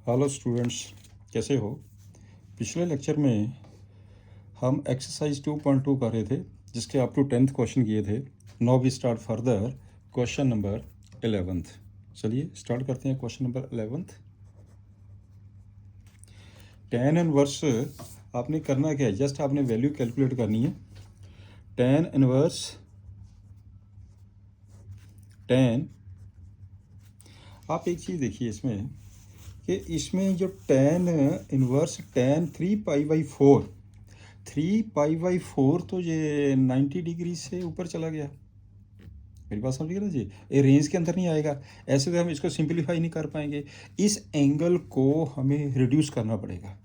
Hello students, कैसे हो। पिछले लेक्चर में हम एक्सरसाइज 2.2 कर रहे थे, जिसके अप टू 10th क्वेश्चन किए थे। Now we start further question number 11th। चलिए स्टार्ट करते हैं question number 11th। tan inverse आपने करना क्या है, जस्ट आपने वैल्यू कैलकुलेट करनी है। tan इनवर्स tan, आप एक चीज़ देखिए इसमें कि इसमें जो tan इनवर्स tan 3π/4, 3π/4 तो ये 90 डिग्री से ऊपर चला गया। मेरी बात समझिए ना जी, ये रेंज के अंदर नहीं आएगा। ऐसे तो हम इसको सिंपलीफाई नहीं कर पाएंगे। इस एंगल को हमें रिड्यूस करना पड़ेगा।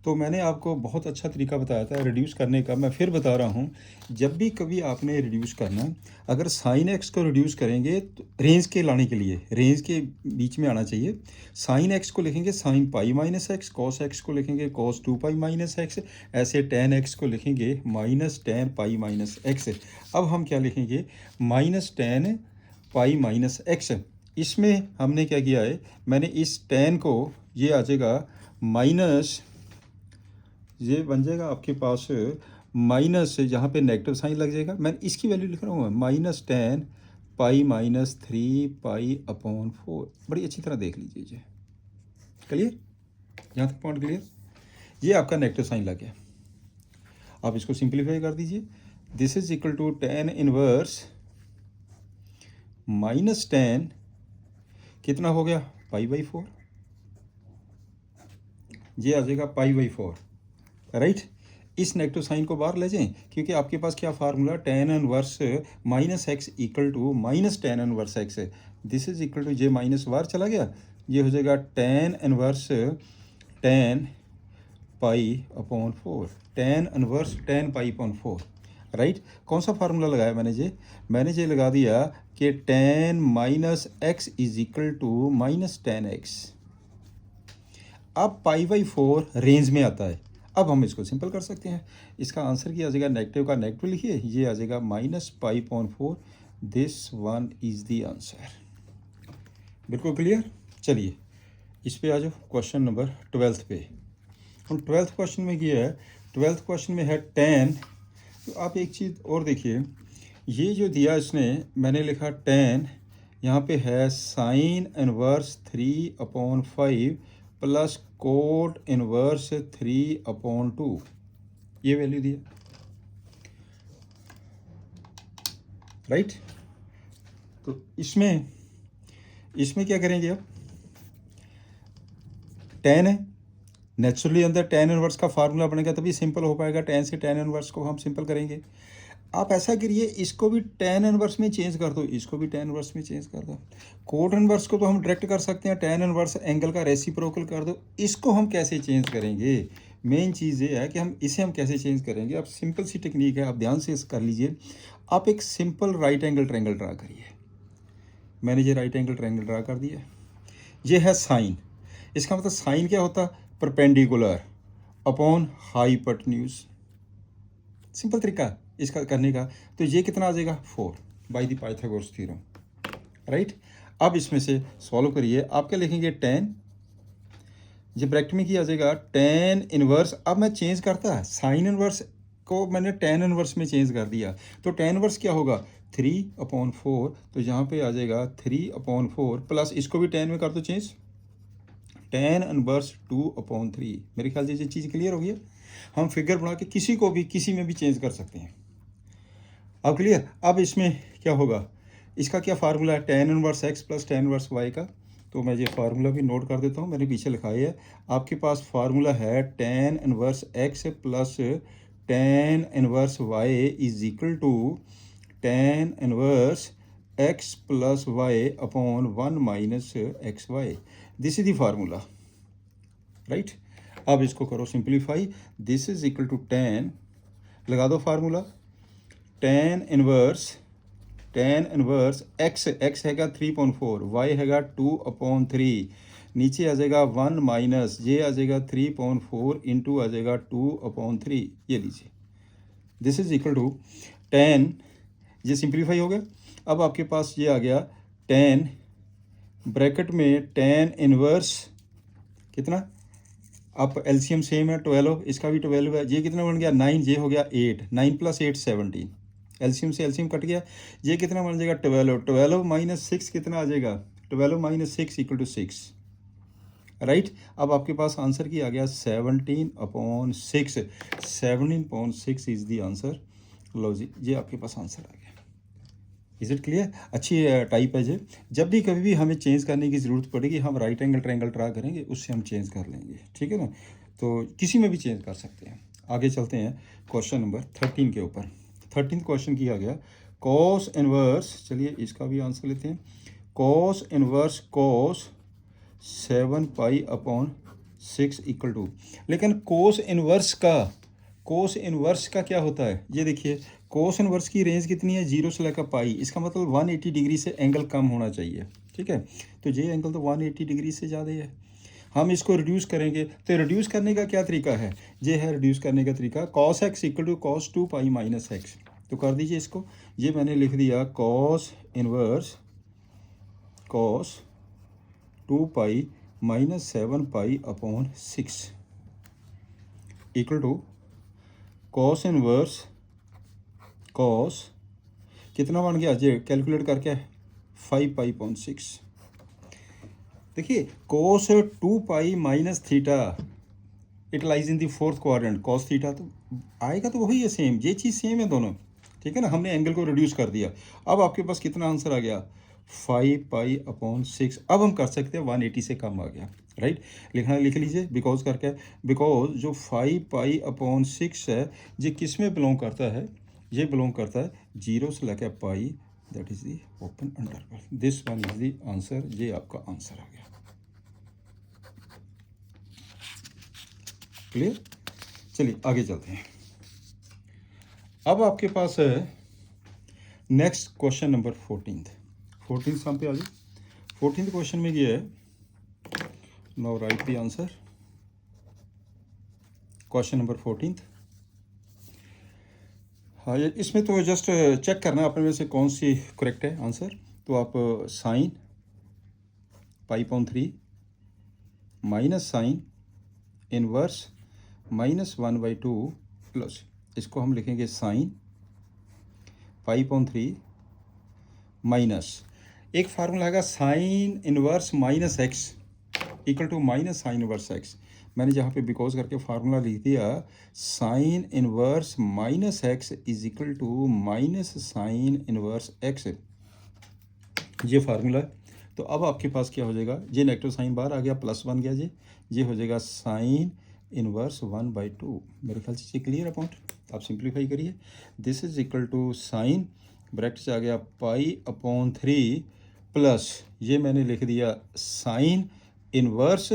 तो मैंने आपको बहुत अच्छा तरीका बताया था रिड्यूस करने का। मैं फिर बता रहा हूँ, जब भी कभी आपने रिड्यूस करना, अगर साइन एक्स को रिड्यूस करेंगे तो रेंज के लाने के लिए रेंज के बीच में आना चाहिए। साइन एक्स को लिखेंगे sine pi minus x, cos x को लिखेंगे कॉस 2π माइनस एक्स, ऐसे टेन एक्स को लिखेंगे minus ten pi minus x. अब हम क्या लिखेंगे, minus ten pi minus x. इसमें हमने क्या किया है, मैंने इस टेन को, ये आ जाएगा माइनस, ये बन जाएगा आपके पास माइनस, जहाँ पे नेगेटिव साइन लग जाएगा। मैं इसकी वैल्यू लिख रहा हूँ माइनस टेन पाई माइनस 3π/4। बड़ी अच्छी तरह देख लीजिए जी, क्लियर, यहाँ तक पॉइंट क्लियर। ये आपका नेगेटिव साइन लग गया। आप इसको सिंप्लीफाई कर दीजिए। This is equal to tan inverse minus ten, कितना हो गया, π/4। ये आ जाएगा π/4, राइट। इस नेगेटिव साइन को बाहर ले जाएं, क्योंकि आपके पास क्या formula, tan inverse minus x equal to minus tan inverse x. This is equal to, जे माइनस बाहर चला गया, ये हो जाएगा tan inverse tan π/4, tan inverse tan π/4, right. कौन सा फार्मूला लगाया मैंने ये लगा दिया कि tan minus x is equal to minus tan x. अब π/4 रेंज में आता है। अब हम इसको सिंपल कर सकते हैं। इसका आंसर क्या आ जाएगा, नेगेटिव का नेगेटिव लिखिए, ये आ जाएगा minus π/4। This one is the answer. बिल्कुल क्लियर। चलिए इस पे आ जाओ, क्वेश्चन नंबर 12th पे। हम 12th क्वेश्चन में किया है, 12th क्वेश्चन में है tan। तो आप एक चीज़ और देखिए, ये जो दिया इसने, मैंने लिखा tan, यहाँ पे है sine inverse 3/5 plus cot inverse 3/2, ये वैल्यू दिया, राइट। तो इसमें क्या करेंगे, अब tan है, नेचुरली अंदर tan इनवर्स का फार्मूला बनेगा तभी सिंपल हो पाएगा। tan से tan इनवर्स को हम सिंपल करेंगे। आप ऐसा करिए, इसको भी tan इनवर्स में चेंज कर दो, इसको भी tan इनवर्स में चेंज कर दो। कोट इनवर्स को तो हम डायरेक्ट कर सकते हैं, tan इनवर्स एंगल का रेसिप्रोकल कर दो। इसको हम कैसे चेंज करेंगे, मेन चीज़ ये है कि हम कैसे चेंज करेंगे। अब सिंपल सी टेक्निक है, आप ध्यान से कर लीजिए। आप एक simple right angle triangle draw करिए। मैंने ये राइट एंगल ट्रायंगल ड्रा कर दिया। ये है साइन, इसका मतलब साइन क्या होता है, परपेंडिकुलर अपॉन हाइपोटेन्यूज। सिंपल तरीका इसका करने का। तो ये कितना आ जाएगा, 4 by the Pythagoras theorem, right. अब इसमें से सॉल्व करिए। आप क्या लिखेंगे, tan, ये ब्रैकेट में क्या आ जाएगा, tan इनवर्स। अब मैं चेंज करता, साइन इनवर्स को मैंने tan इनवर्स में चेंज कर दिया, तो tan इनवर्स क्या होगा, 3/4। तो यहाँ पे आ जाएगा 3/4 प्लस इसको भी tan में कर दो चेंज, tan इनवर्स 2/3। मेरे ख्याल से ये चीज़ क्लियर हो गई है। हम फिगर बना के किसी को भी किसी में भी चेंज कर सकते हैं। अब क्लियर। अब इसमें क्या होगा, इसका क्या फार्मूला है, tan inverse x plus tan inverse y का। तो मैं ये फार्मूला भी नोट कर देता हूँ, मैंने पीछे लिखा है। आपके पास फार्मूला है tan inverse x plus tan inverse y is equal to tan inverse x plus y upon 1 minus x y. This is the formula, right. अब इसको करो simplify. This is equal to tan, लगा दो formula, tan inverse x हैगा 3/4, y हैगा 2/3, नीचे आ जाएगा 1 माइनस, ये आ जाएगा 3/4 इंटू आ जाएगा 2/3। ये लीजिए, this is equal to tan, ये सिंप्लीफाई हो गया। अब आपके पास ये आ गया tan, ब्रैकेट में tan इनवर्स कितना, अब एलसीएम सेम है 12, इसका भी 12 है, ये कितना बन गया 9, ये हो गया 8, 9 + 8 17, एलसीएम से एलसीएम कट गया, ये कितना बन जाएगा 12, 12 - 6 कितना आ जाएगा, 12 - 6 = 6, राइट। अब आपके पास आंसर की आ गया 17/6, 17/6 इज़ द आंसर। लो जी, ये आपके पास आंसर आ गया। Is it clear? अच्छी टाइप है ये। जब भी कभी भी हमें चेंज करने की ज़रूरत पड़ेगी, हम राइट एंगल ट्रायंगल ड्रा करेंगे, उससे हम चेंज कर लेंगे, ठीक है ना। तो किसी में भी चेंज कर सकते हैं। आगे चलते हैं क्वेश्चन नंबर 13 के ऊपर। 13th क्वेश्चन किया गया कॉस इनवर्स, चलिए इसका भी आंसर लेते हैं। कॉस इनवर्स कॉस 7π/6 = लेकिन कोस इनवर्स का क्या होता है, ये देखिए कोस इनवर्स की रेंज कितनी है, 0 से लेकर पाई, इसका मतलब 180 डिग्री से एंगल कम होना चाहिए, ठीक है। तो ये एंगल तो 180 डिग्री से ज़्यादा है। हम इसको रिड्यूस करेंगे, तो रिड्यूस करने का क्या तरीका है, ये है रिड्यूस करने का तरीका cos x = cos 2π - x। तो कर दीजिए इसको, ये मैंने लिख दिया cos inverse cos 2π - 7π/6 = cos inverse cos कितना बन गया, ये कैलकुलेट करके 5π/6। देखिए cos 2π - theta it lies in the 4th quadrant, cos theta तो आएगा, तो वही है सेम, ये चीज़ सेम है दोनों, ठीक है ना। हमने एंगल को रिड्यूस कर दिया। अब आपके पास कितना आंसर आ गया 5π/6। अब हम कर सकते हैं 180 से कम आ गया, राइट। लिखना लिख लीजिए बिकॉज करके, बिकॉज जो 5π/6 है ये किस में बिलोंग करता है, ये बिलोंग करता है 0 से लेकर pi, that is the open interval. This one is the answer, ये आपका आंसर आ गया। क्लियर? चलिए आगे चलते हैं। अब आपके पास है नेक्स्ट क्वेश्चन नंबर 14th साम पे आ जाए। 14th क्वेश्चन में ये है, now right the answer. Question number 14th, हाँ ये इसमें तो जस्ट चेक करना है अपने में से कौन सी करेक्ट है आंसर। तो आप sine π/3 minus sine inverse -1/2 plus, इसको हम लिखेंगे साइन π/3 माइनस, एक फार्मूला है sine inverse -x = -sin inverse x। मैंने जहाँ पे बिकॉज करके फार्मूला लिख दिया, sine inverse -x = -sin inverse x, ये फार्मूला है। तो अब आपके पास क्या हो जाएगा, ये नेगेटिव साइन बाहर आ गया, प्लस बन गया, ये हो जाएगा साइन इनवर्स 1/2। मेरे ख्याल से ये क्लियर है पॉइंट, आप सिंप्लीफाई करिए। This is equal to sine bracket से आ गया π/3 प्लस, ये मैंने लिख दिया साइन इनवर्स,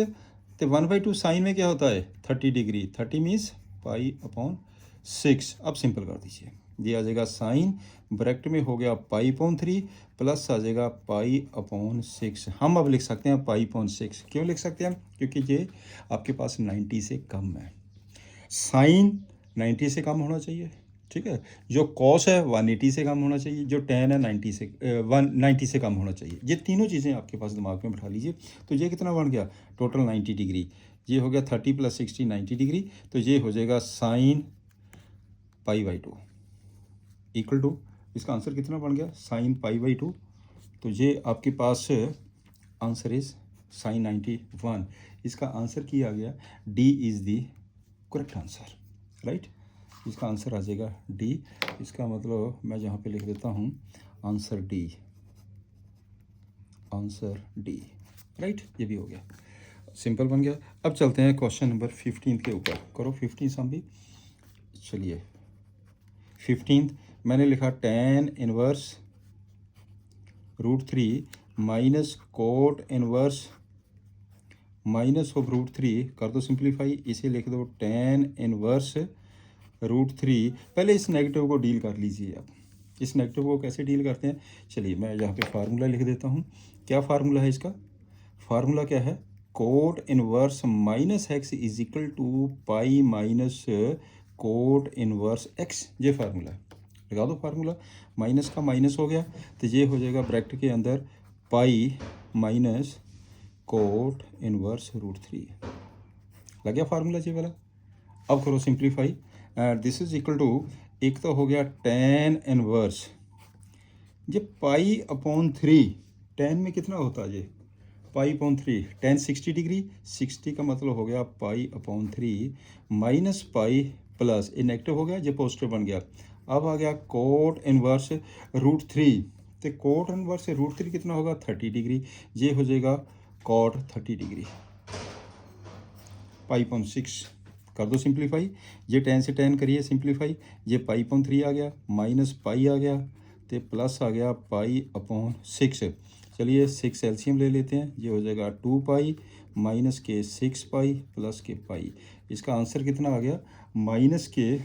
तो 1/2 साइन में क्या होता है 30 डिग्री, 30 मीन्स π/6। अब सिंपल कर दीजिए, ये आ जाएगा साइन ब्रैकेट में हो गया π/3 प्लस आ जाएगा π/6। हम अब लिख सकते हैं π/6, क्यों लिख सकते हैं, क्योंकि ये आपके पास 90 से कम है। साइन 90 से कम होना चाहिए, ठीक है। जो कॉस है 180 से कम होना चाहिए, जो टेन है 90 से कम होना चाहिए। ये तीनों चीज़ें आपके पास दिमाग में बैठा लीजिए। तो ये कितना बन गया टोटल 90 डिग्री, ये हो गया 30 + 60 90 डिग्री, तो ये हो जाएगा साइन π/2 इक्वल टू, इसका आंसर कितना बन गया साइन π/2। तो ये आपके पास आंसर इज साइन 91। इसका आंसर किया गया D is the correct answer, right. इसका आंसर आ जाएगा डी। इसका मतलब मैं जहाँ पे लिख देता हूँ आंसर डी, राइट। ये भी हो गया, सिंपल बन गया। अब चलते हैं क्वेश्चन नंबर 15 के ऊपर। करो 15 सम भी। चलिए 15 मैंने लिखा tan inverse √3 minus cot inverse -√3, कर दो सिंप्लीफाई, इसे लिख दो tan इनवर्स √3। पहले इस नेगेटिव को डील कर लीजिए। आप इस नेगेटिव को कैसे डील करते हैं, चलिए मैं यहाँ पे फार्मूला लिख देता हूँ। क्या फार्मूला है इसका, फार्मूला क्या है, cot inverse -x = π - cot inverse x, ये फार्मूला है। लगा दो फार्मूला, माइनस का माइनस हो गया, तो ये हो जाएगा ब्रैकेट के अंदर पाई - कोट इनवर्स √3। लग गया फार्मूला जी वाला। अब करो simplify. This is equal to, एक तो हो गया tan इनवर्स, ये पाई अपॉन 3, tan में कितना होता है ये पाई अपॉन 3, tan 60 डिग्री, 60 का मतलब हो गया pi upon 3 minus pi plus, ये नेगेटिव हो गया, ये पॉजिटिव बन गया। अब आ गया कोट इनवर्स √3, तो कोट इनवर्स √3 कितना होगा 30 डिग्री, ये हो जाएगा कॉट 30 डिग्री, पाई अपॉन 6 कर दो सिंप्लीफाई। ये tan से tan करिए सिंप्लीफाई, ये पाई अपॉन 3 आ गया, माइनस पाई आ गया, तो प्लस आ गया पाई अपॉन 6। चलिए 6 एलसीएम ले लेते हैं, ये हो जाएगा 2 पाई माइनस के 6 पाई प्लस के पाई। इसका आंसर कितना आ गया माइनस के,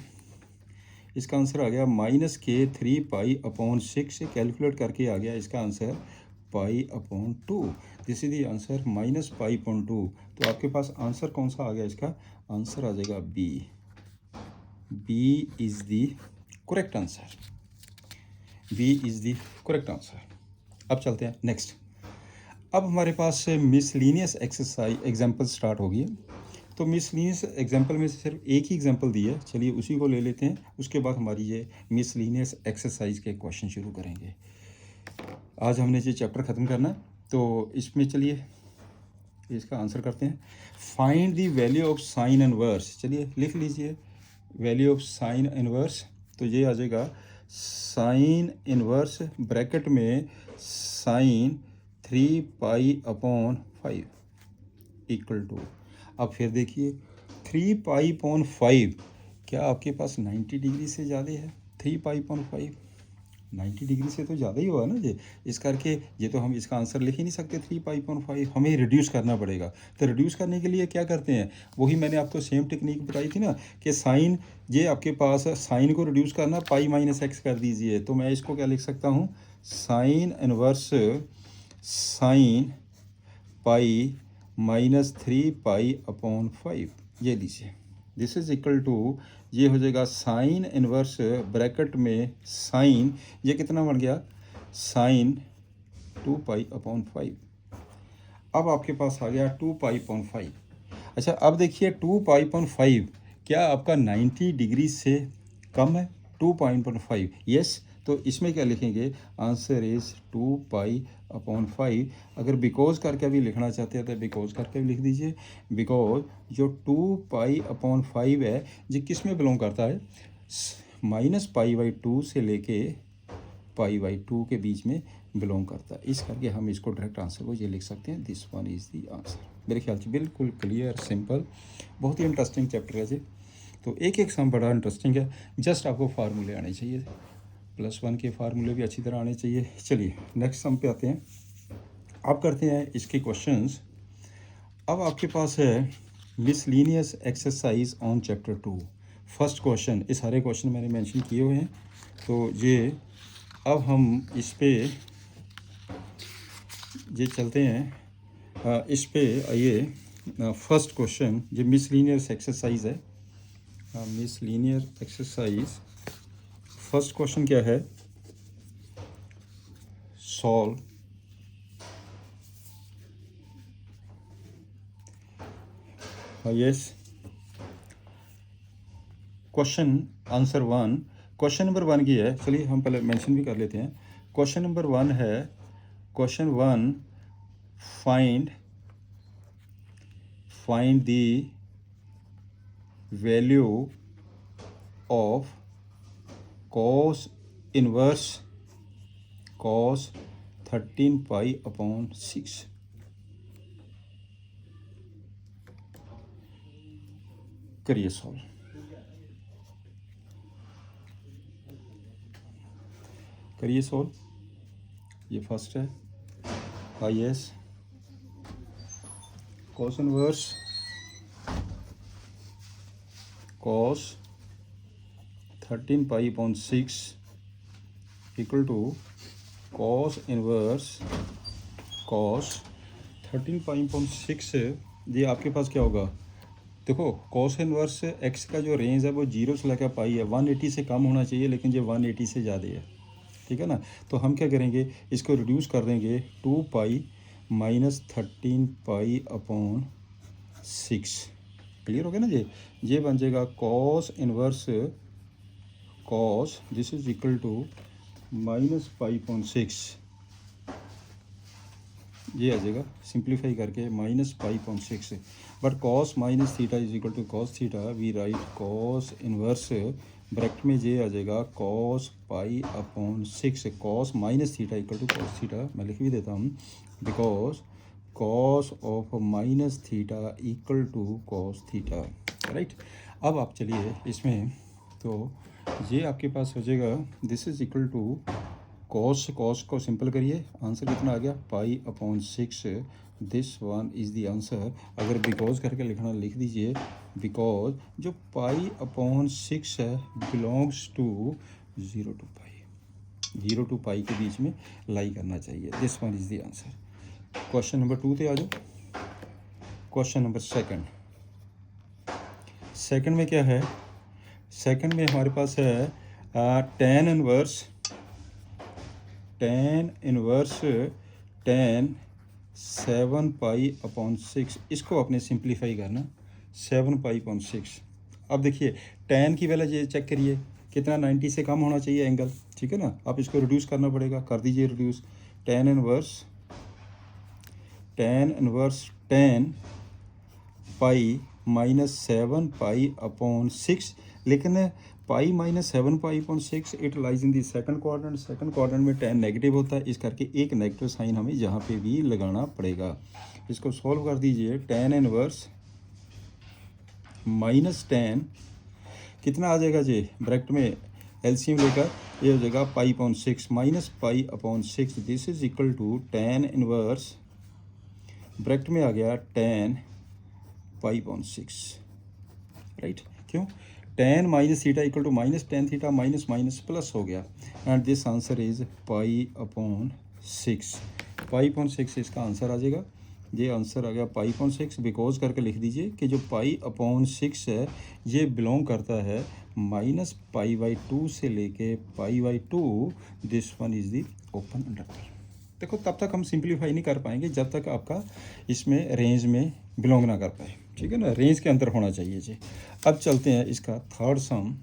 इसका आंसर आ गया माइनस के 3 पाई अपॉन 6, कैलकुलेट करके आ गया इसका answer pi upon 2। This is the answer minus pi upon 2। तो आपके पास आंसर कौन सा आ गया, इसका आंसर आ जाएगा B. B is the correct answer, B is the correct answer. अब चलते हैं नेक्स्ट। अब हमारे पास मिसलीनियस एक्सरसाइज एग्जाम्पल स्टार्ट होगी। तो मिसलीनियस एग्जाम्पल में से सिर्फ एक ही एग्जाम्पल दी है, चलिए उसी को ले लेते हैं, उसके बाद हमारी ये मिसलीनियस एक्सरसाइज के क्वेश्चन शुरू करेंगे। आज हमने ये चैप्टर ख़त्म करना है, तो इसमें चलिए इसका आंसर करते हैं। Find the value of sine inverse, चलिए लिख लीजिए वैल्यू ऑफ साइन इनवर्स। तो ये आ जाएगा साइन इनवर्स ब्रैकेट में sine 3 pi upon 5 equal to, अब फिर देखिए 3 पाई अपॉन 5, क्या आपके पास 90 डिग्री से ज़्यादा है? 3 पाई अपॉन 5 90 डिग्री से तो ज़्यादा ही हुआ ना ये, इस करके ये तो हम इसका आंसर लिख ही नहीं सकते 3 पाई अपॉन 5, हमें रिड्यूस करना पड़ेगा। तो रिड्यूस करने के लिए क्या करते हैं, वही मैंने आपको सेम टेक्निक बताई थी ना कि साइन, ये आपके पास साइन को रिड्यूस करना, पाई माइनस एक्स कर दीजिए। तो मैं इसको क्या लिख सकता हूँ, sine inverse sine pi minus 3 pi upon 5, ये लीजिए। दिस इज इक्वल टू, ये हो जाएगा साइन इनवर्स ब्रैकेट में साइन, ये कितना बन गया साइन 2 पाई अपॉन 5। अब आपके पास आ गया 2 पाई अपॉन 5। अच्छा अब देखिए 2 पाई अपॉन 5 क्या आपका 90 डिग्री से कम है? 2 पाई अपॉन 5 यस, तो इसमें क्या लिखेंगे, आंसर इज़ 2 पाई अपॉन 5। अगर बिकॉज करके भी लिखना चाहते हैं तो बिकॉज करके भी लिख दीजिए। बिकॉज जो 2 पाई अपॉन 5 है ये किस में बिलोंग करता है, माइनस पाई बाई 2 से लेके पाई बाई 2 के बीच में बिलोंग करता है। इस करके हम इसको डायरेक्ट आंसर को ये लिख सकते हैं, this one is the answer. मेरे ख्याल से बिल्कुल क्लियर सिंपल, बहुत ही इंटरेस्टिंग चैप्टर है जी। तो एक एक सम बड़ा इंटरेस्टिंग है, जस्ट आपको फार्मूले आने चाहिए, +1 के फार्मूले भी अच्छी तरह आने चाहिए। चलिए नेक्स्ट सम पे आते हैं। आप करते हैं इसके क्वेश्चंस। अब आपके पास है miscellaneous exercise on chapter 2। First question, ये सारे क्वेश्चन मैंने मेंशन किए हुए हैं, तो ये अब हम इस पे ये चलते हैं। इस पे आइए, फर्स्ट क्वेश्चन ये मिसलीनियस एक्सरसाइज है, मिसलीनियर एक्सरसाइज। फर्स्ट क्वेश्चन क्या है, solve yes question answer 1। Question number 1 की है, चलिए हम पहले मेंशन भी कर लेते हैं। क्वेश्चन नंबर 1 है, question 1 find the value of cos inverse cos 13 pi upon 6। करिए सॉल्व। करिए सॉल्व, ये फर्स्ट है। I S cos inverse cos 13 pi upon 6 equal to cos inverse cos 13 pi upon 6। ये आपके पास क्या होगा, देखो cos इनवर्स x का जो रेंज है वो 0 से लेकर पाई है, 180 से कम होना चाहिए, लेकिन ये 180 से ज़्यादा है, ठीक है ना। तो हम क्या करेंगे, इसको रिड्यूस कर देंगे 2 पाई -13 पाई/6। क्लियर हो गया ना जी। ये बन जाएगा cos inverse cos, this is equal to -5/6। ये आ जाएगा सिंप्लीफाई करके -5/6। But cos minus theta is equal to cos theta, we write cos inverse bracket में ये आ जाएगा कॉस पाई/6। Cos minus theta equal to cos theta, मैं लिख भी देता हूँ, because cos of minus theta equal to cos theta, right. अब आप चलिए इसमें, तो ये आपके पास हो जाएगा this is equal to cos को सिंपल करिए, आंसर कितना आ गया पाई/6। This one is the answer. अगर बिकॉज करके लिखना लिख दीजिए, बिकॉज जो पाई/6 है belongs to 0 to pi, 0 to pi के बीच में लाई करना चाहिए। This one is the answer. Question number 2 पे आ जाओ। क्वेश्चन नंबर सेकंड में क्या है? सेकंड में हमारे पास है tan इनवर्स tan 7 पाई/6। इसको आपने सिंप्लीफाई करना 7 पाई/6। अब देखिए tan की वैल्यू ये चेक करिए कितना, 90 से कम होना चाहिए एंगल, ठीक है ना। आप इसको रिड्यूस करना पड़ेगा, कर दीजिए रिड्यूस। tan इनवर्स 10 पाई-7 पाई/6, लेकिन पाई-7 पाई/6 it lies in the second quadrant में tan नेगेटिव होता है, इस करके एक नेगेटिव साइन हमें यहाँ पे भी लगाना पड़ेगा। इसको सॉल्व कर दीजिए। tan इनवर्स -10 कितना आ जाएगा जी, ब्रैकेट में एलसीएम लेकर ये हो जाएगा पाई/6 -पाई/6। This is equal to tan inverse bracket में आ गया tan पाई/6, राइट। क्यों? tan minus theta equal to -tan theta minus plus हो गया, एंड दिस आंसर इज पाई/6। पाई/6 इसका आंसर आ जाएगा। ये आंसर आ गया पाई/6। बिकॉज करके लिख दीजिए कि जो पाई/6 है ये बिलोंग करता है -पाई/2 से लेके पाई/2। This one is the open interval. देखो तब तक हम सिंप्लीफाई नहीं कर पाएंगे जब तक आपका इसमें रेंज में बिलोंग ना कर पाए, ठीक है ना, रेंज के अंदर होना चाहिए जी। अब चलते हैं इसका थर्ड सम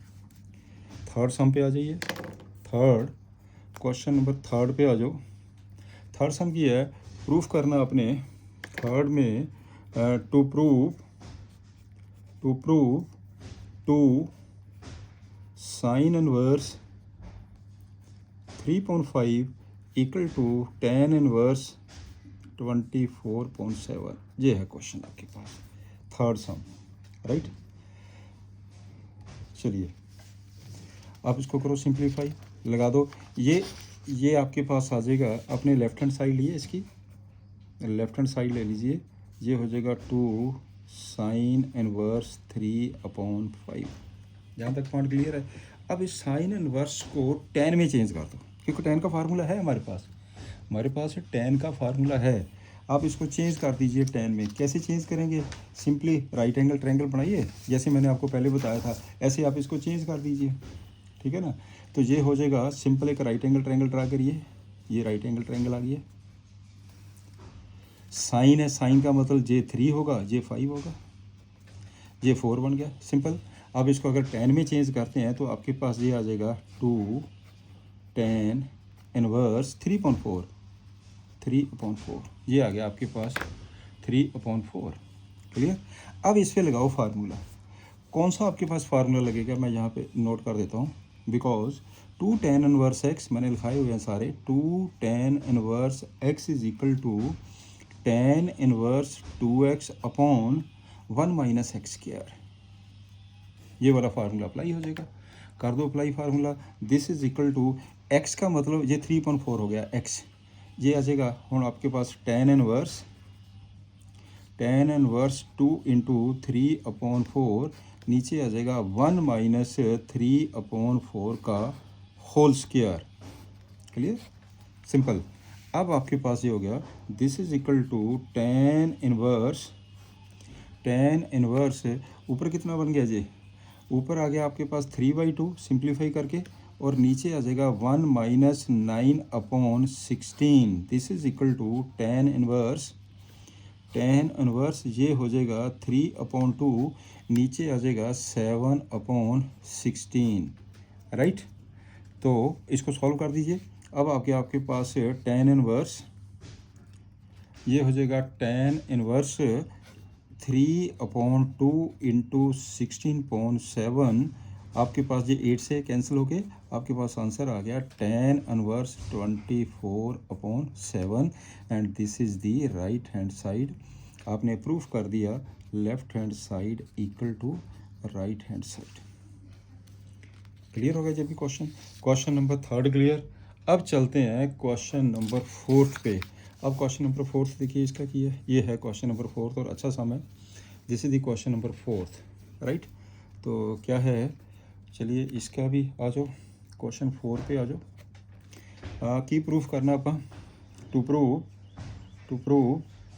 पे आ जाइए। क्वेश्चन नंबर 3 पे आ जाओ। थर्ड सम की है प्रूफ करना अपने थर्ड में, to prove two sine inverse 3.5 equal to tan inverse 24.7। ये है क्वेश्चन आपके पास, थर्ड सम, राइट। चलिए आप इसको करो सिंप्लीफाई, लगा दो। ये आपके पास आ जाएगा, अपने लेफ्ट हैंड साइड लिए, इसकी लेफ्ट हैंड साइड ले लीजिए। ये हो जाएगा 2 साइन इनवर्स 3/5। जहाँ तक पॉइंट क्लियर है। अब इस साइन इनवर्स को tan में चेंज कर दो, क्योंकि tan का फार्मूला है हमारे पास tan का फार्मूला है। आप इसको चेंज कर दीजिए tan में। कैसे चेंज करेंगे? सिंपली राइट एंगल ट्रायंगल बनाइए, जैसे मैंने आपको पहले बताया था, ऐसे आप इसको चेंज कर दीजिए, ठीक है ना। तो ये हो जाएगा सिंपल, एक राइट एंगल ट्रायंगल ड्रा करिए। ये राइट एंगल ट्रायंगल आ गया। साइन है, साइन का मतलब ये 3 होगा, ये 5 होगा, ये 4 बन गया, सिंपल। अब इसको अगर tan में चेंज करते हैं तो आपके पास ये आ जाएगा 2 tan इनवर्स 3/4। ये आ गया आपके पास 3/4, क्लियर। अब इस पे लगाओ फार्मूला। कौन सा आपके पास फार्मूला लगेगा, मैं यहाँ पे नोट कर देता हूँ। बिकॉज 2 tan इनवर्स x मैंने लिखाए हुए हैं सारे। 2 tan inverse x is equal to tan inverse 2x upon 1 - x²। ये वाला फार्मूला अप्लाई हो जाएगा, कर दो apply formula. This is equal to x का मतलब ये 3/4 हो गया x, ये आ जाएगा हूँ आपके पास tan इनवर्स 2 × 3/4, नीचे आ जाएगा 1 - 3/4 का होल स्क्वायर, क्लियर, सिंपल। अब आपके पास ये हो गया, this is equal to tan inverse ऊपर कितना बन गया जी, ऊपर आ गया आपके पास 3/2 सिंप्लीफाई करके, और नीचे आ जाएगा 1 minus 9/16, this is equal to tan inverse ये हो जाएगा 3/2, नीचे आ जाएगा 7/16, राइट। तो इसको सॉल्व कर दीजिए। अब आपके पास टेन इनवर्स ये हो जाएगा टेन इनवर्स 3/2 इंटू 16/7, आपके पास ये 8 से कैंसिल हो गए, आपके पास आंसर आ गया tan inverse 24/7 and this is the right hand side. आपने प्रूफ कर दिया left hand side equal to right hand side. Clear हो गया जब भी क्वेश्चन नंबर 3 क्लियर। अब चलते हैं क्वेश्चन नंबर 4 पे। अब क्वेश्चन नंबर 4 देखिए इसका की है, ये है क्वेश्चन नंबर 4 और अच्छा सम है। This is the question number 4, right. तो क्या है, चलिए इसका भी आ जाओ, क्वेश्चन 4 पे आ जाओ। की प्रूफ करना आप to prove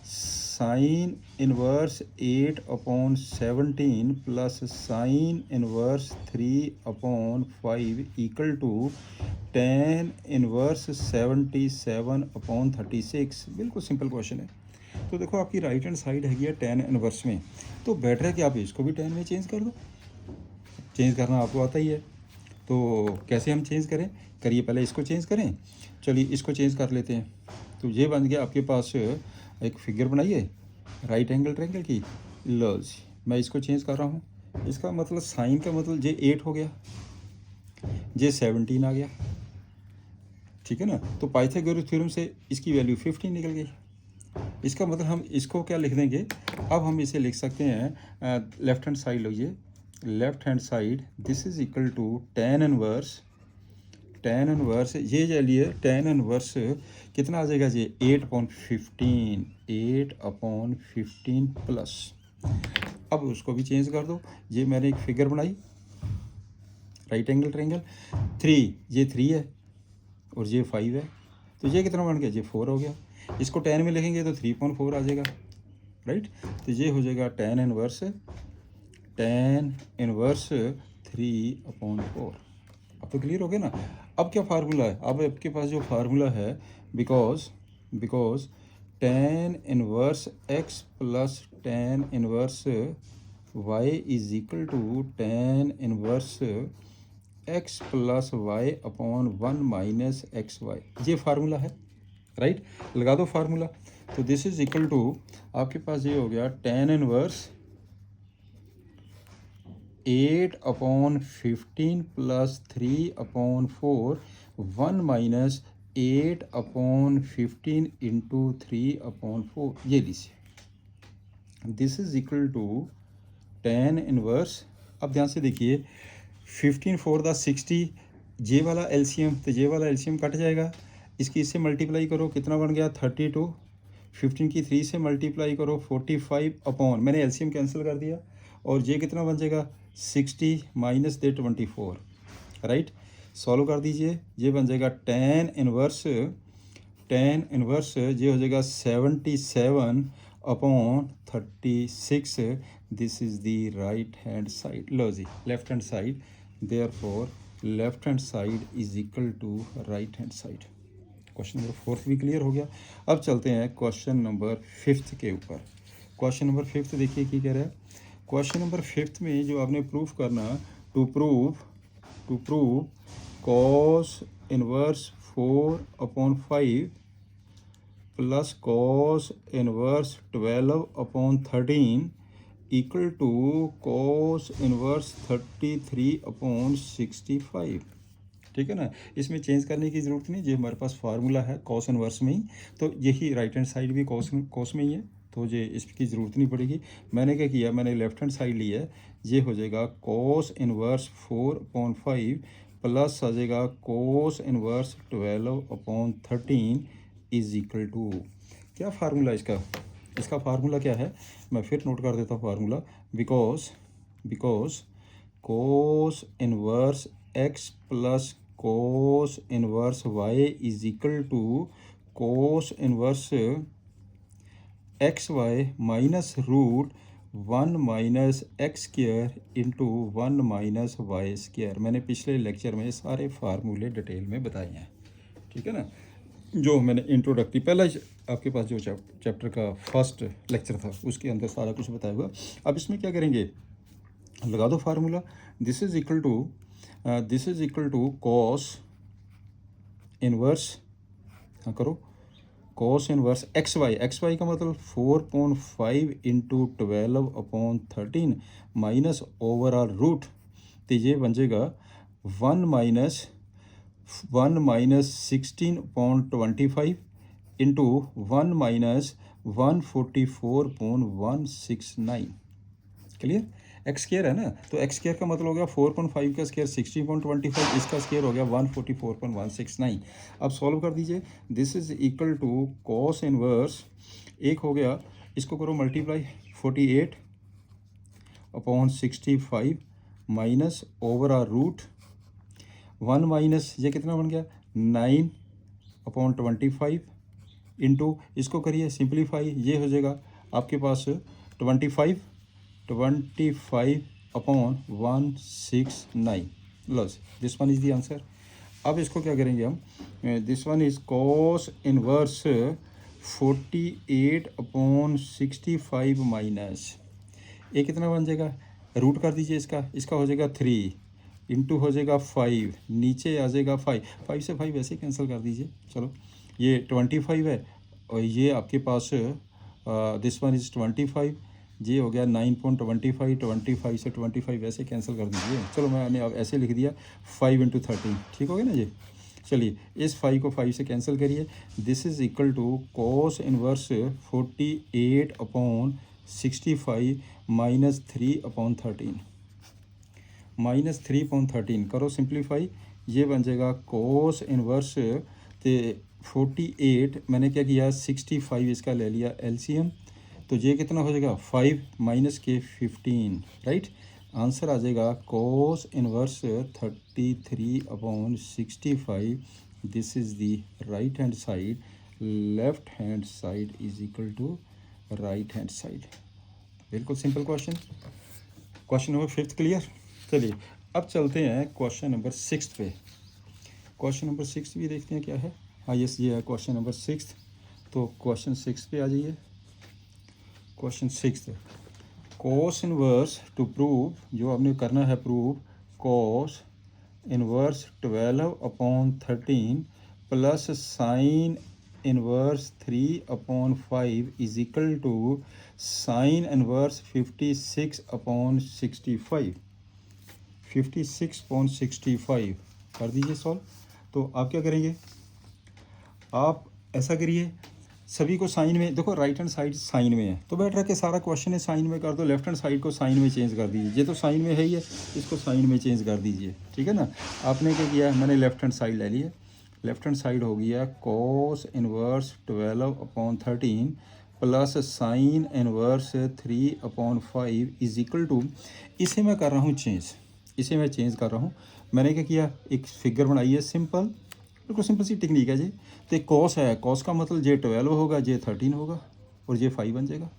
sine inverse 8/17 plus sine inverse 3/5 equal to tan inverse 77/36। बिल्कुल सिंपल क्वेश्चन है। तो देखो आपकी राइट हैंड साइड है टेन इनवर्स में, तो बेटर है कि आप इसको भी टेन में चेंज कर दो। चेंज करना आपको आता ही है, तो कैसे हम चेंज करिए पहले इसको चेंज करें। चलिए इसको चेंज कर लेते हैं। तो ये बन गया आपके पास एक फिगर बनाइए राइट एंगल ट्रायंगल की। लो जी, मैं इसको चेंज कर रहा हूँ। इसका मतलब साइन का मतलब जे 8 हो गया, जे 17 आ गया, ठीक है ना। तो पाइथागोरस थ्योरम से इसकी वैल्यू 15 निकल गई। इसका मतलब हम इसको क्या लिख देंगे, अब हम इसे लिख सकते हैं लेफ्ट हैंड साइड लीजिए, left hand side this is equal to tan inverse ये चलिए टेन इनवर्स कितना आ जाएगा जी 8/15 प्लस। अब उसको भी चेंज कर दो। ये मैंने एक फिगर बनाई राइट एंगल ट्रायंगल, 3 ये 3 है और ये 5 है, तो ये कितना बन गया, ये 4 हो गया। इसको 10 में लिखेंगे तो 3/4 आ जाएगा, राइट। तो ये हो जाएगा टेन इनवर्स 3/4। अब तो क्लियर हो गया ना। अब क्या फार्मूला है, अब आपके पास जो फार्मूला है, because tan inverse x plus tan inverse y is equal to tan inverse x plus y upon 1 minus x y, ये फार्मूला है, राइट। लगा दो फार्मूला। तो दिस इज इक्वल टू आपके पास ये हो गया tan inverse 8/15 plus 3/4 1 minus 8/15 into 3/4, ये लीजिए। This is equal to tan inverse. अब ध्यान से देखिए 15 4 द 60, जे वाला एलसीएम, तो जे वाला एलसीएम कट जाएगा, इसकी इससे मल्टीप्लाई करो, कितना बन गया 32, 15 की 3 से मल्टीप्लाई करो 45 अपॉन, मैंने एलसीएम कैंसिल कर दिया, और ये कितना बन जाएगा 60 माइनस दे 24, राइट। सॉल्व कर दीजिए, ये बन जाएगा टेन इनवर्स ये हो जाएगा 77/36, this is the right hand side. लो जी left hand side, therefore left hand side is equal to right hand side. Question number 4 भी क्लियर हो गया। अब चलते हैं क्वेश्चन नंबर 5 के ऊपर। क्वेश्चन नंबर 5 देखिए क्या कह रहा है। क्वेश्चन नंबर 5 में जो आपने प्रूफ करना, to prove cos inverse 4/5 plus cos inverse 12/13 equal to cos inverse 33/65, ठीक है ना। इसमें चेंज करने की ज़रूरत नहीं, जो हमारे पास फार्मूला है कॉस इनवर्स में ही, तो यही राइट हैंड साइड भी कॉस में ही है, तो ये इसकी ज़रूरत नहीं पड़ेगी। मैंने क्या किया, मैंने लेफ्ट हैंड साइड ली है, ये हो जाएगा कॉस इनवर्स 4/5 प्लस आ जाएगा cos inverse 12/13 is equal to, क्या फार्मूला इसका फार्मूला क्या है, मैं फिर नोट कर देता हूँ formula. Because cos inverse x plus cos inverse y is equal to cos inverse xy minus root 1 minus x square into 1 minus y square. मैंने पिछले लेक्चर में सारे फार्मूले डिटेल में बताए हैं, ठीक है ना। जो मैंने इंट्रोडक्टरी पहला आपके पास जो चैप्टर का फर्स्ट लेक्चर था उसके अंदर सारा कुछ बताया हुआ। अब इसमें क्या करेंगे, लगा दो formula. This is equal to cos inverse, हाँ करो, कॉस इनवर्स एक्स वाई का मतलब 4.5 इंटू 12/13 माइनस ओवरऑल रूट, तो ये बन जाएगा 1 minus 16.25 into 1 minus 144.169। Clear, x square है ना, तो एक्स स्केयर का मतलब हो गया 4.5 का स्केयर 16.25, इसका स्केयर हो गया 144.169। अब सॉल्व कर दीजिए। This is equal to cos inverse, एक हो गया, इसको करो multiply 48/65 minus overall root 1 minus ये कितना बन गया 9/25 इंटू, इसको करिए सिंप्लीफाई, ये हो जाएगा आपके पास 25/169 loss, this one is the answer. अब इसको क्या करेंगे हम, this one is cos inverse 48/65 minus, ये कितना बन जाएगा, रूट कर दीजिए इसका हो जाएगा 3 इंटू हो जाएगा 5, नीचे आ जाएगा 5 से 5 वैसे कैंसिल कर दीजिए, चलो ये 25 है और ये आपके पास दिस वन इज़ 25, ये हो गया 9.25, 25 से 25 वैसे कैंसिल कर दीजिए, चलो मैंने अब ऐसे लिख दिया 5 इंटू 13, ठीक हो गया ना जी। चलिए इस 5 को 5 से कैंसिल करिए, this is equal to cos inverse 48/65 minus 3/13 minus 3/13 करो सिंप्लीफाई, ये बन जाएगा कोस इनवर्स तो 48 मैंने क्या किया 65 इसका ले लिया एलसीएम, तो ये कितना हो जाएगा 5 माइनस के 15, राइट। आंसर आ जाएगा cos inverse 33/65, this is the right hand side, left hand side is equal to right hand side. बिल्कुल simple question, question number 5 clear. चलिए अब चलते हैं क्वेश्चन नंबर 6 पे। क्वेश्चन नंबर 6 भी देखते हैं क्या है। हाँ यस, ये है क्वेश्चन नंबर 6, तो क्वेश्चन 6 पे आ जाइए। Question 6, cos inverse to prove, जो आपने करना है prove, cos inverse 12/13 plus sine inverse 3/5 is equal to sine inverse 56/65 कर दीजिए सॉल्व। तो आप क्या करेंगे, आप ऐसा करिए, सभी को साइन में देखो, राइट हैंड साइड साइन में है तो बेटर है कि सारा क्वेश्चन है साइन में कर दो, लेफ्ट हैंड साइड को साइन में चेंज कर दीजिए, ये तो साइन में है ही है, इसको साइन में चेंज कर दीजिए, ठीक है ना। आपने क्या किया, मैंने लेफ्ट हैंड साइड ले लिया, लेफ्ट हैंड साइड हो गया cos inverse 12/13 plus sine inverse 3/5 is equal to, इसे मैं कर रहा हूँ चेंज, इसे मैं चेंज कर रहा हूँ। मैंने क्या किया, एक फिगर बनाई है सिंपल, बिल्कुल सिंपल सी टेक्निक है जी। तो कॉस है, कॉस का मतलब जे 12 होगा, जे 13 होगा और जे 5 बन जाएगा।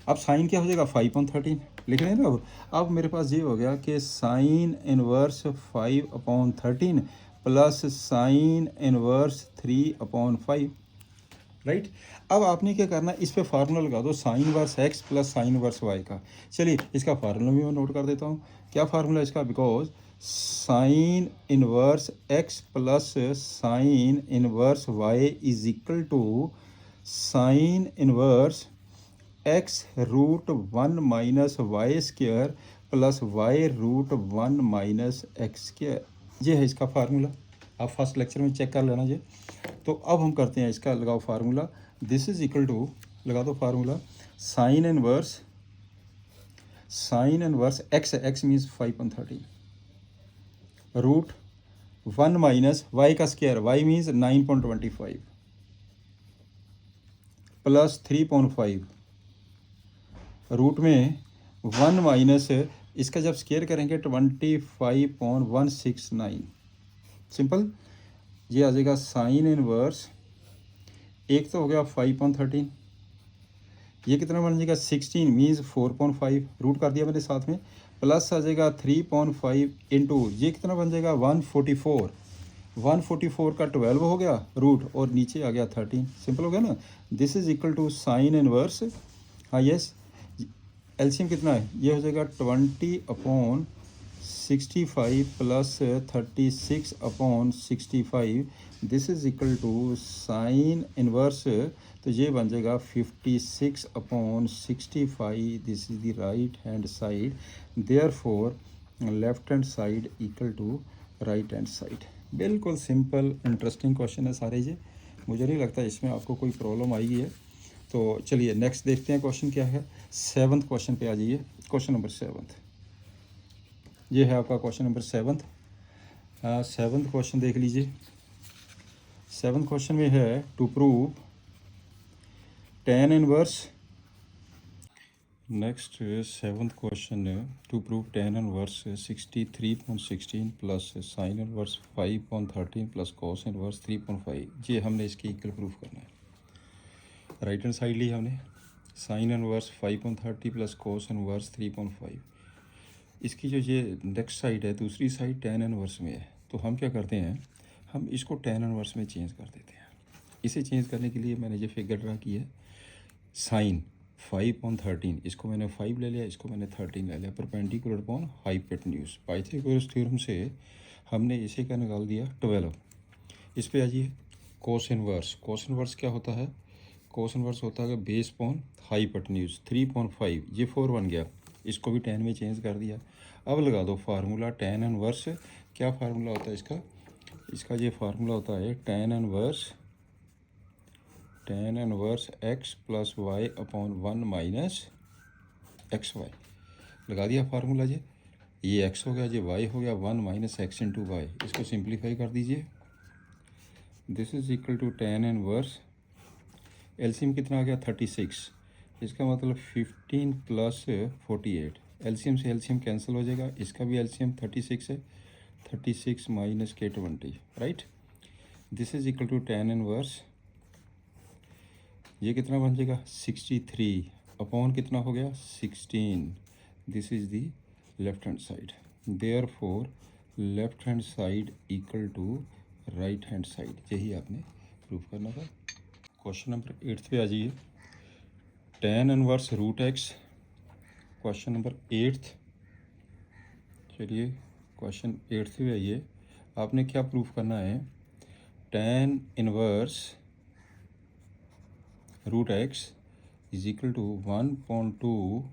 अब साइन क्या हो जाएगा 5/13 लिख रहे हैं ना। अब मेरे पास ये हो गया कि sine inverse 5/13 plus sine inverse 3/5, right. अब आपने क्या करना है, इस पे फार्मूला लगा दो sine inverse x plus sine inverse y का। चलिए इसका फार्मूला भी मैं नोट कर देता हूँ, क्या फार्मूला इसका, because sine inverse x plus sine inverse y is equal to sine inverse x root 1 minus y square plus y root 1 minus x square, ये है इसका फार्मूला। आप फर्स्ट लेक्चर में चेक कर लेना ये। तो अब हम करते हैं इसका, लगाओ formula, this is equal to, लगा दो formula, sine inverse x means 5/13 root 1 minus y का square, y means 9.25 plus 3/5 root में 1 माइनस इसका जब स्क्वायर करेंगे 25.169, सिंपल, ये आ जाएगा साइन इनवर्स, एक तो हो गया 5/13, ये कितना बन जाएगा 16 मीन्स 4.5 रूट कर दिया मैंने साथ में, प्लस आ जाएगा 3.5 इंटू ये कितना बन जाएगा 144, 144 का 12 हो गया रूट और नीचे आ गया 13, सिंपल हो गया ना। This is equal to sine inverse, हाँ यस, एलसीएम कितना है, ये हो जाएगा 20/65 plus 36/65, this is equal to sine inverse, तो ये बन जाएगा 56/65, this is the right hand side, therefore left hand side equal to right hand side. बिल्कुल सिंपल इंटरेस्टिंग क्वेश्चन है सारे ये, मुझे नहीं लगता इसमें आपको कोई प्रॉब्लम आएगी है। तो चलिए नेक्स्ट देखते हैं क्वेश्चन क्या है। 7th क्वेश्चन पे आ जाइए, क्वेश्चन नंबर 7, ये है आपका question number 7th। 7th question देख लीजिए। 7th क्वेश्चन में है to prove tan inverse, next 7th question है to prove tan inverse 63.16 plus sine inverse 5.13 plus cos inverse 3.5, ये हमने इसकी इक्वल प्रूफ करना है। राइट हैंड साइड ली हमने, sine inverse 5.30 plus cos inverse 3.5, इसकी जो ये नेक्स्ट साइड है दूसरी साइड tan इनवर्स में है, तो हम क्या करते हैं, हम इसको tan इनवर्स में चेंज कर देते हैं। इसे चेंज करने के लिए मैंने ये फिगर ड्रा की है, साइन 5/13, इसको मैंने 5 ले लिया, इसको मैंने 13 ले लिया, perpendicular upon hypotenuse, Pythagoras theorem से हमने इसे क्या निकाल दिया 12। इस पे आ जाइए, कोस इनवर्स, कोस इनवर्स क्या होता है, कोस इनवर्स होता है बेस अपॉन हाइपोटेन्यूज 3.5, ये 4 बन गया, इसको भी 10 में चेंज कर दिया। अब लगा दो फार्मूला tan इनवर्स, क्या फार्मूला होता है इसका, इसका ये फार्मूला होता है tan inverse x plus y upon 1 minus x y, लगा दिया फार्मूला जी, ये x हो गया, ये y हो गया 1 माइनस एक्स इंटू वाई, इसको सिंप्लीफाई कर दीजिए, this is equal to tan inverse, LCM कितना आ गया 36, इसका मतलब 15 प्लस 48, एलसीएम से एलसीएम कैंसिल हो जाएगा, इसका भी एलसीएम 36 है, 36 माइनस के 20, right, this is equal to tan inverse, ये कितना बन जाएगा 63 अपॉन कितना हो गया 16, this is the left hand side, therefore left hand side equal to right hand side, यही आपने प्रूफ करना था। क्वेश्चन नंबर 8 पे आ जाइए, tan inverse root x, question number 8, चलिए क्वेश्चन 8 पे आइए, आपने क्या प्रूफ करना है, tan inverse root x is equal to 1.2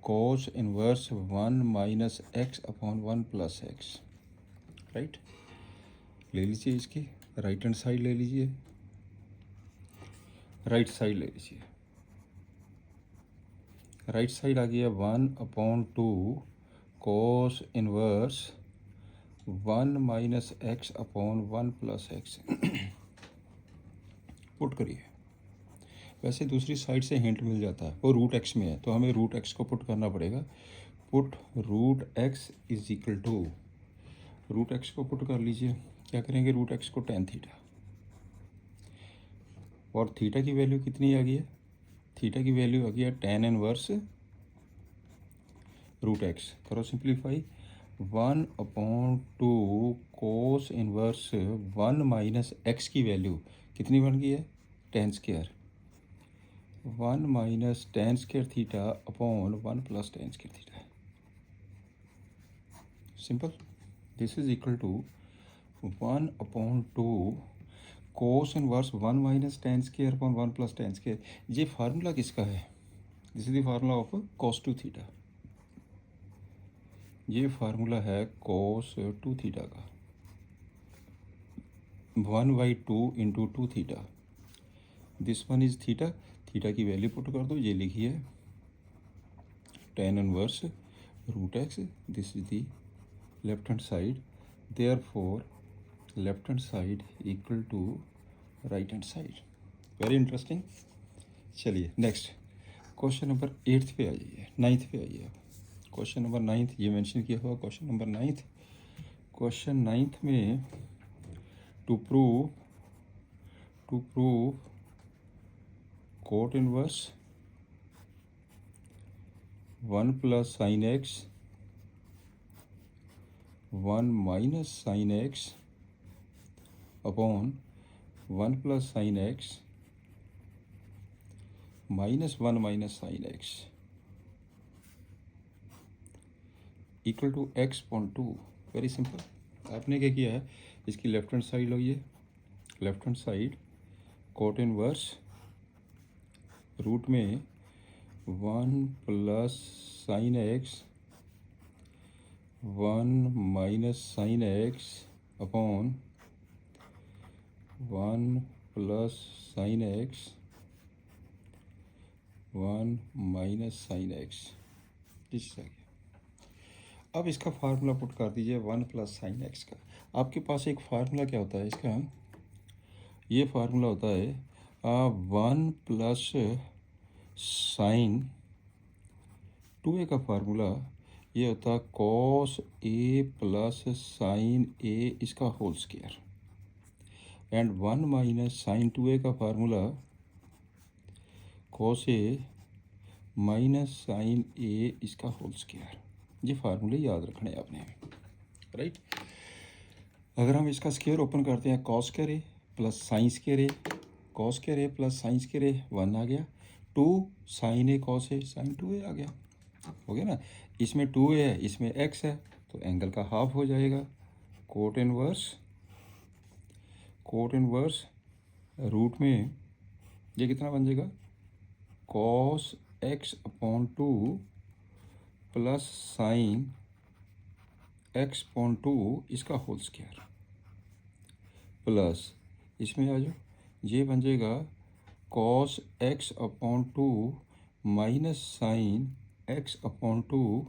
cos inverse 1 minus x upon 1 plus x, right, ले लीजिए इसकी राइट हैंड साइड ले लीजिए, राइट साइड ले लीजिए, राइट साइड आ गया 1/2 cos inverse 1 minus x upon 1 plus x, put करिए, वैसे दूसरी साइड से हिंट मिल जाता है, वो रूट एक्स में है तो हमें रूट एक्स को पुट करना पड़ेगा, put root x is equal to, root x को पुट कर लीजिए, क्या करेंगे रूट एक्स को tan थीटा, और थीटा की वैल्यू कितनी आ गई है, थीटा की वैल्यू आ गई है tan इनवर्स रूट एक्स, करो simplify, 1/2 cos inverse 1 minus x की वैल्यू कितनी बन गई है tan square, 1 minus tan square theta upon 1 plus tan square theta, simple, this is equal to 1/2 cos inverse 1 minus tan square upon 1 plus tan square, ये formula किसका है, this is the formula of cos 2 theta, ये formula है cos 2 theta का, 1/2 into 2 theta, this one is theta, theta की value put कर दो, ये लिखिए tan inverse root x, this is the left hand side, therefore left hand side equal to right hand side, very interesting. चलिए next question number 8 पे आ जाइए, 9th पे आइए आप, क्वेश्चन नंबर 9th ये मेंशन किया हुआ question number 9th, question 9th में to prove cot inverse 1 plus sine x 1 minus sine x upon 1 plus sine x minus 1 minus sine x equal to x point 2। Very simple. आपने क्या किया है, इसकी left hand side लो, ये left hand side cot inverse root में 1 plus sine x 1 minus sine x upon 1 plus sine x 1 minus sine x. इस आ गया। अब इसका फार्मूला पुट कर दीजिए 1 प्लस साइन एक्स का। आपके पास एक फार्मूला क्या होता है इसका, ये फार्मूला होता है 1 प्लस साइन 2a का फार्मूला ये होता है cos A plus sine A इसका whole square and 1 minus sine 2a का formula cos A minus sine A इसका होल स्क्वायर। ये फार्मूले याद रखने आपने, राइट। अगर हम इसका स्क्वायर ओपन करते हैं, कॉस स्क्वायर ए प्लस साइन स्क्वायर ए, कॉस स्क्वायर ए प्लस साइन स्क्वायर ए 1 आ गया, 2 sign A cos A sign 2a आ गया, हो गया ना। इसमें 2a है, इसमें x है, तो एंगल का हाफ हो जाएगा। कोट इनवर्स रूट में ये कितना बन जाएगा, cos x upon 2 plus sine x upon 2 इसका होल स्क्वायर प्लस इसमें आ जाओ, ये बन जाएगा cos x upon 2 minus sine x upon 2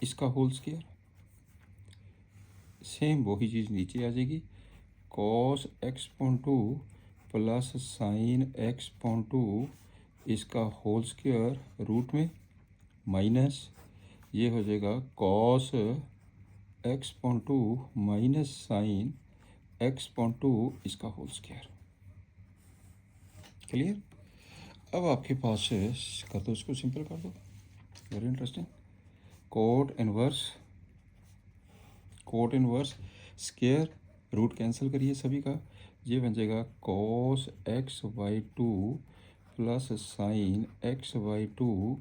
इसका होल स्क्वायर। सेम वही चीज़ नीचे आ जाएगी, cos x upon 2 plus sine x upon 2 इसका होल स्क्वायर रूट में माइनस ये हो जाएगा cos x upon 2 minus sine x upon 2 इसका होल स्क्वायर। क्लियर। अब आपके पास कर दो, इसको सिंपल कर दो, very interesting. Cot inverse square root cancel करिए सभी का, ये बन जाएगा cos x by 2 plus sine x by 2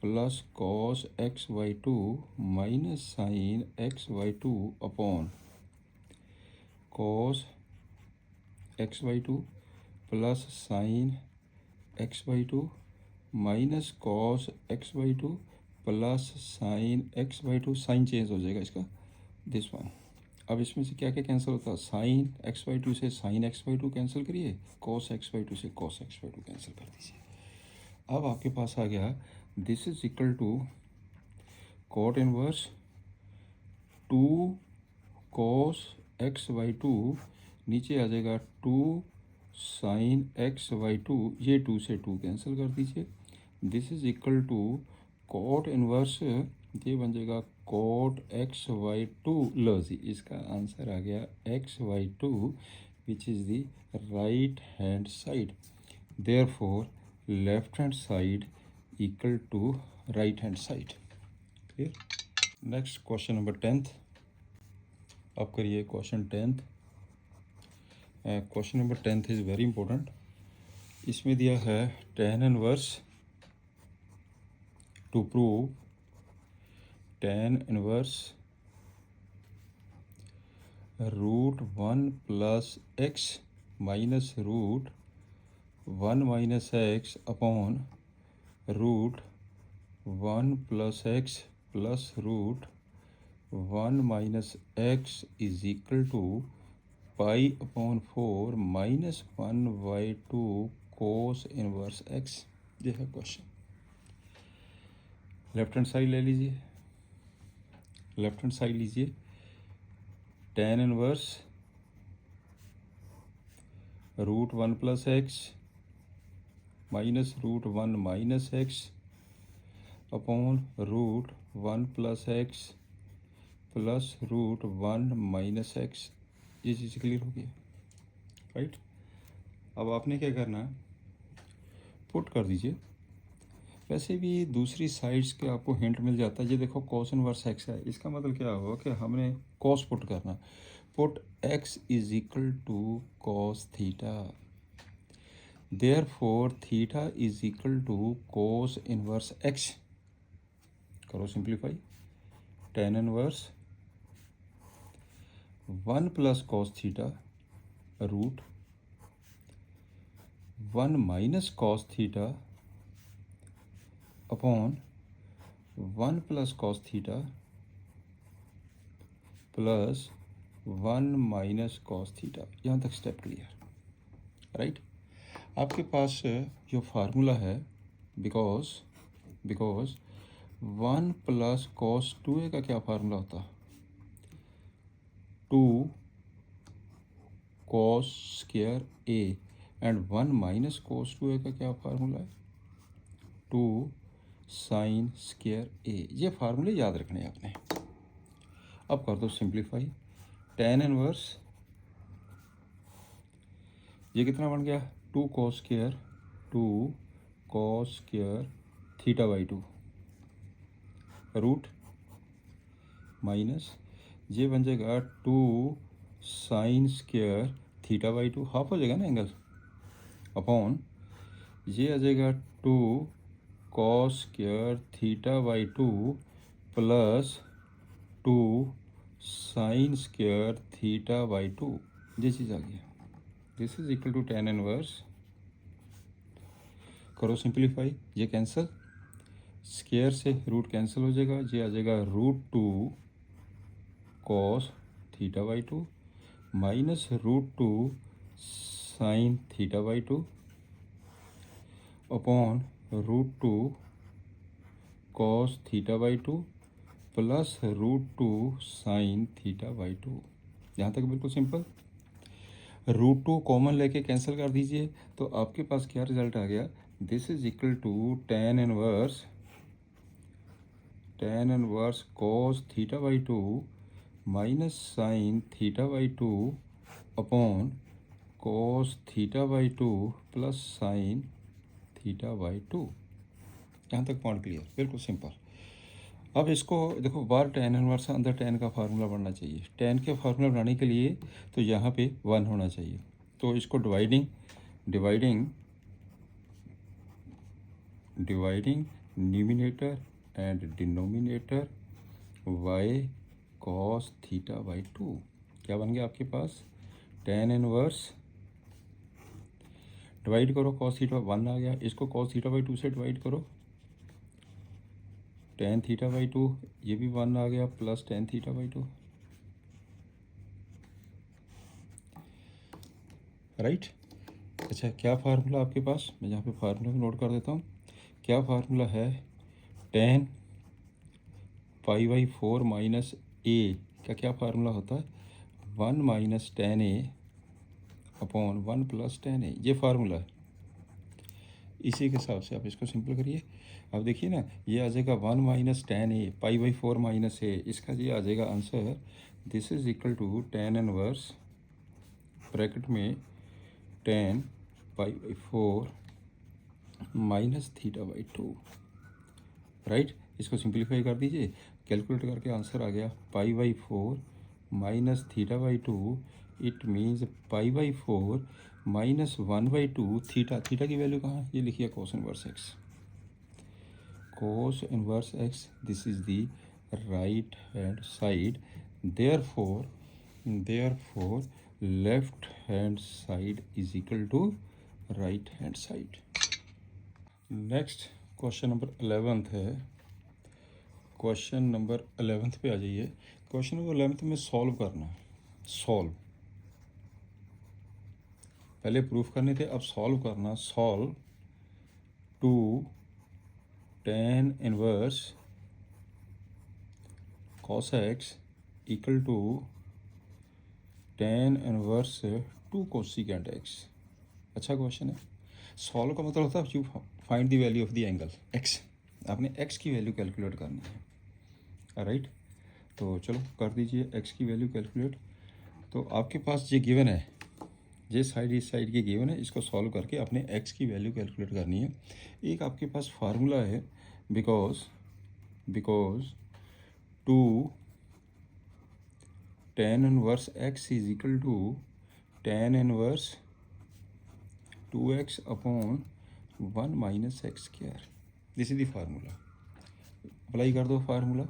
plus cos x by 2 minus sine x by 2 upon cos x by 2 plus sine x by 2 minus cos x by 2 plus sine x by 2, sine change हो जाएगा इसका, this one. अब इसमें से क्या क्या cancel होता है, साइन एक्स बाई 2 से साइन एक्स बाई 2 कैंसिल करिए, कॉस एक्स बाई 2 से कॉस एक्स बाई 2 कैंसिल कर दीजिए। अब आपके पास आ गया this is equal to cot inverse 2 cos x by 2, नीचे आ जाएगा 2 साइन एक्स बाई 2, ये 2 से 2 कैंसिल कर दीजिए। This is equal to cot inverse, ये बन जाएगा कोट एक्स बाई 2, लो जी इसका आंसर आ गया x by 2 which is the right hand side. Therefore left hand side equal to right hand side. Clear. Next question number 10th। अब करिए question 10th। Question number 10th is very important. इसमें दिया है tan inverse to prove tan inverse root 1 plus x minus root 1 minus x upon root 1 plus x plus root 1 minus x is equal to pi upon 4 minus 1 by 2 cos inverse x. ये है question. Left hand side ले लीजिए, left hand side लीजिए, tan inverse root 1 plus x minus root 1 minus x upon root 1 plus x plus root 1 minus x. ये चीज़ clear हो गई, right. अब आपने क्या करना है, पुट कर दीजिए वैसे भी दूसरी साइड्स के आपको हिंट मिल जाता है। ये देखो कॉस इनवर्स एक्स है, इसका मतलब क्या हुआ कि हमने कॉस पुट करना, put x is equal to cos theta, therefore theta is equal to cos inverse x. करो simplify, tan inverse 1 plus cos theta root 1 minus cos theta upon 1 plus cos theta plus 1 minus cos theta. यहाँ तक step clear, right. आपके पास जो formula है, because 1 plus cos 2a का क्या formula होता, 2 cos square a and 1 minus cos 2a का क्या फार्मूला है, 2 साइन स्क्वायर a। ये फार्मूले याद रखने हैं आपने। अब कर दो सिंप्लीफाई, टेन इनवर्स, ये कितना बन गया, 2 cos square theta by 2 root minus ये बन जाएगा 2 sine square theta by 2, half हो जाएगा ना एंगल, अपॉन ये आ जाएगा 2 cos square theta by 2 plus 2 sine square theta by 2। ये चीज़ आ गया, this is equal to tan inverse. करो सिंप्लीफाई, ये कैंसिल, स्क्वायर से रूट कैंसिल हो जाएगा, ये आ जाएगा root 2 cos theta by 2 minus root 2 sine theta by 2 upon root 2 cos theta by 2 plus root 2 sine theta by 2। यहाँ तक बिल्कुल सिंपल। रूट 2 कॉमन लेके कैंसिल कर दीजिए, तो आपके पास क्या रिजल्ट आ गया, this is equal to tan inverse cos theta by 2 minus sine theta by 2 upon cos theta by 2 plus sine theta by 2। यहाँ तक पॉइंट क्लियर, बिल्कुल सिंपल। अब इसको देखो, बार टेन इनवर्स अंदर टेन का फार्मूला बनना चाहिए। टेन के फार्मूला बनाने के लिए तो यहाँ पे 1 होना चाहिए, तो इसको dividing numerator and denominator y cos theta by 2, क्या बन गया आपके पास, टेन इनवर्स, डिवाइड करो कॉस थीटा 1 आ गया, इसको कॉस थीटा बाई 2 से डिवाइड करो, टेन थीटा बाई 2, ये भी 1 आ गया, plus tan theta by 2, right. अच्छा, क्या फार्मूला आपके पास, मैं यहाँ पे फार्मूला भी नोट कर देता हूँ। क्या फार्मूला है, टेन पाई बाई 4 माइनस ए का क्या फार्मूला होता है, 1 माइनस टेन ए अपॉन 1 प्लस टेन ए, ये फार्मूला है। इसी के हिसाब से आप इसको सिंपल करिए। अब देखिए ना, ये आ जाएगा 1 minus tan A pi by 4 minus A, इसका ये आ जाएगा answer, this is equal to tan inverse bracket में tan pi by 4 minus theta by 2, right. इसको सिंप्लीफाई कर दीजिए, कैलकुलेट करके आंसर आ गया pi by 4 minus theta by 2, it means pi by 4 minus 1 by 2 theta. Theta की value कहाँ है, ये लिखिए cos inverse x, cos inverse x, this is the right hand side, therefore left hand side is equal to right hand side। Next question number 11th है, question number 11th पे आ जाइए। Question number 11th में solve करना है, solve पहले proof करने थे, अब सॉल्व करना, solve to tan inverse cos x equal to tan inverse 2 cosecant x। अच्छा क्वेश्चन है। सॉल्व का मतलब होता है you find the value of the angle x, आपने x की वैल्यू कैलकुलेट करनी है, राइट। तो चलो कर दीजिए x की वैल्यू कैलकुलेट। तो आपके पास ये गिवन है ये साइड इस साइड की गिवन है, इसको सॉल्व करके अपने x की वैल्यू कैलकुलेट करनी है। एक आपके पास फार्मूला है, because 2 tan inverse x is equal to tan inverse 2x upon 1 minus x square. This is the formula. Apply कर दो फार्मूला।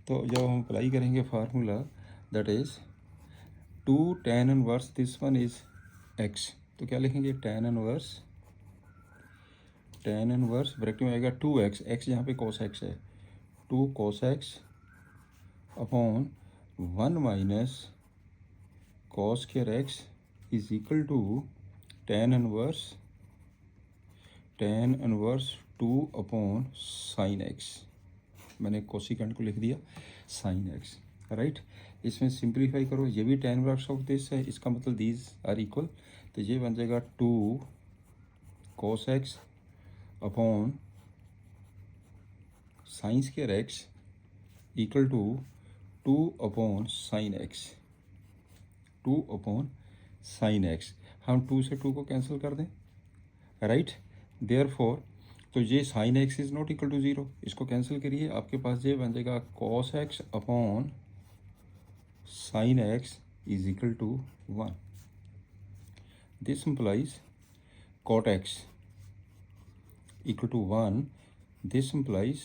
तो जब हम अप्लाई करेंगे formula, that is 2 tan inverse this one is x, तो क्या लिखेंगे tan इनवर्स ब्रैकेट में आएगा 2x, x यहाँ पे cos x है, 2 cos x upon 1 minus cos square x is equal to tan inverse 2 upon sine x। मैंने cosecant को लिख दिया साइन x, राइट। इसमें सिंप्लीफाई करो, ये भी tan इनवर्स ऑफ दिस है, इसका मतलब दीज आर इक्वल, तो ये बन जाएगा 2 cos x upon sine square x equal to 2 upon sine x, 2 upon sine x। हम 2 से 2 को कैंसिल कर दें, राइट। देयरफॉर तो ये sine x is not equal to 0, इसको कैंसिल करिए, आपके पास ये बन जाएगा cos x upon sine x is equal to 1। This implies cot x equal to 1, this implies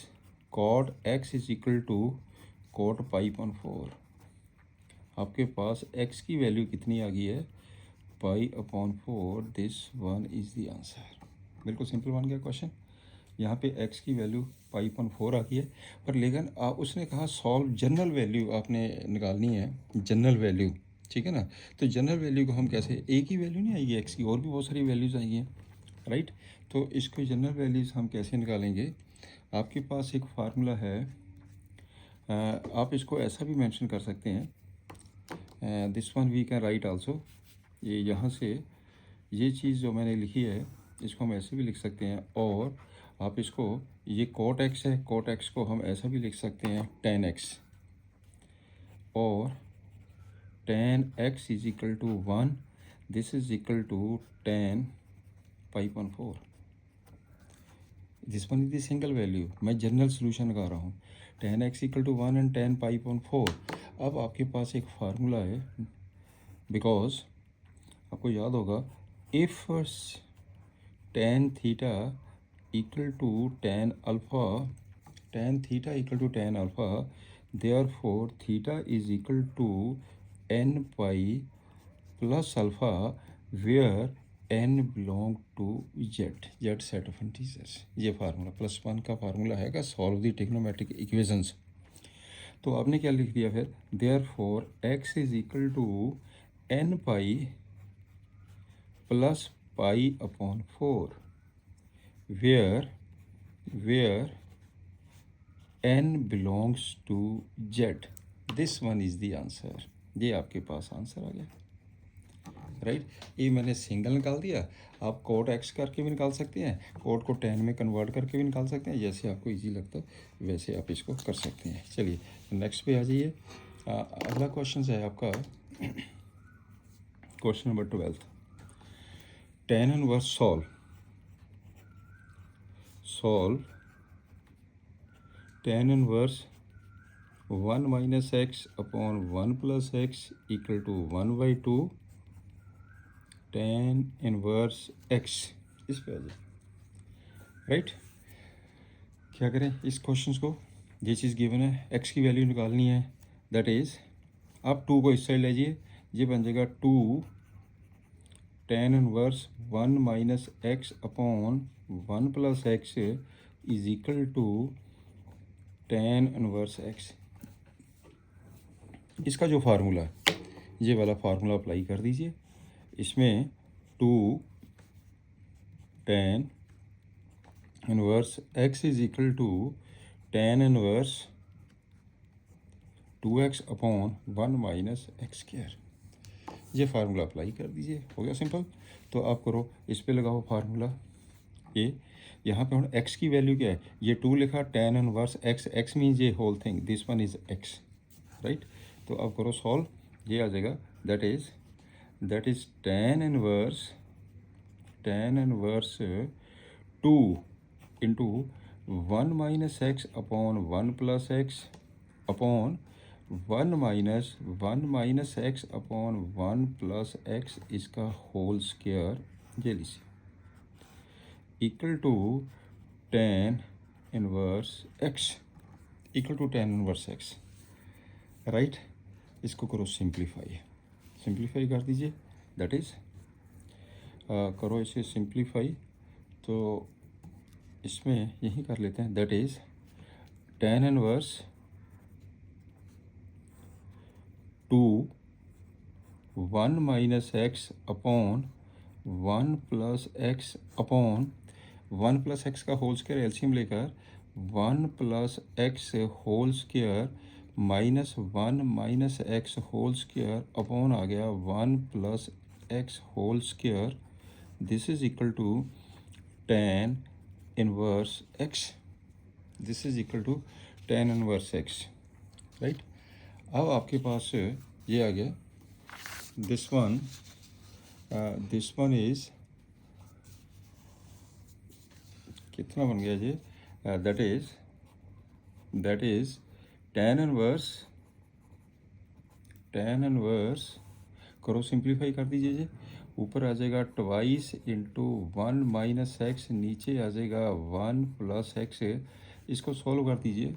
cot x is equal to cot pi upon 4। आपके पास x की value कितनी आ गई है, पाई upon 4। This one is the answer. बिल्कुल simple बन गया question. यहाँ पे x की वैल्यू पाई अपॉन 4 आ गई है, पर लेकिन उसने कहा सॉल्व जनरल वैल्यू आपने निकालनी है, जनरल वैल्यू, ठीक है ना। तो जनरल वैल्यू को हम कैसे, एक ही वैल्यू नहीं आएगी x की, और भी बहुत सारी वैल्यूज़ आएंगी हैं, राइट। तो इसको जनरल वैल्यूज़ हम कैसे निकालेंगे, आपके पास एक फार्मूला है, आप इसको ऐसा भी मेंशन कर सकते हैं, this one we can write also. ये यहाँ से ये चीज़ जो मैंने लिखी है इसको हम ऐसे भी लिख सकते हैं, और आप इसको, ये cot x है, cot x को हम ऐसा भी लिख सकते हैं tan x, और tan x is equal to 1, this is equal to tan pi upon 4। This one is the single value, मैं जनरल सोल्यूशन लगा रहा हूँ, tan x equal to 1 and tan pi upon 4। अब आपके पास एक फार्मूला है, because आपको याद होगा, if tan theta equal to tan alpha, tan theta equal to tan alpha, therefore theta is equal to n pi plus alpha where n belong to z set of integers। ये formula +1 का formula है solve the trigonometric equations. तो आपने क्या लिख दिया फिर, therefore x is equal to n pi plus pi upon 4 where n belongs to z। This one is the answer. ये आपके पास आंसर आ गया, राइट। ये मैंने सिंगल निकाल दिया, आप cot x करके भी निकाल सकते हैं, cot को tan में कन्वर्ट करके भी निकाल सकते हैं, जैसे आपको इजी लगता है वैसे आप इसको कर सकते हैं। चलिए नेक्स्ट पे आ जाइए। अगला क्वेश्चन है आपका question number 12, tan inverse solve tan inverse 1 minus x upon 1 plus x equal to 1/2 tan inverse x। इस पे आ जाए, राइट। क्या करें इस क्वेश्चन को, ये चीज़ गिवन है, x की वैल्यू निकालनी है, दैट इज़ आप 2 को इस साइड ले जाइए, ये बन जाएगा 2 tan inverse 1 minus x upon 1 plus x is equal to tan inverse x। इसका जो फार्मूला है, ये वाला फार्मूला अप्लाई कर दीजिए। इसमें 2 tan inverse x is equal to tan inverse 2x upon 1 minus x square, ये फार्मूला अप्लाई कर दीजिए, हो गया सिंपल। तो आप करो, इस पे लगाओ फार्मूला। ये यहाँ पे हम x की वैल्यू क्या है, ये 2 लिखा, tan इनवर्स x मीन्स ये whole thing, this one is x, right. तो आप करो सॉल्व, ये आ जाएगा, that is that is tan inverse 2 into 1 minus x upon 1 plus x upon 1 minus x upon 1 plus x इसका होल स्क्वायर ये लीजिए equal to tan inverse x equal to tan inverse x right. इसको करो simplify कर दीजिए, that is करो इसे simplify, तो इसमें यही कर लेते हैं, that is tan inverse 2 1 minus x upon 1 plus x upon 1 plus x का होल स्क्वायर एलसीएम लेकर 1 plus x whole square minus 1 minus x whole square upon आ गया 1 plus x whole square, this is equal to tan inverse x, this is equal to tan inverse x, right. अब आपके पास ये आ गया, this one is कितना बन गया जी, दैट इज tan इनवर्स करो सिंप्लीफाई कर दीजिए जी, ऊपर आ जाएगा ट्वाइस इंटू 1 माइनस एक्स, नीचे आ जाएगा 1 प्लस एक्स, इसको सॉल्व कर दीजिए,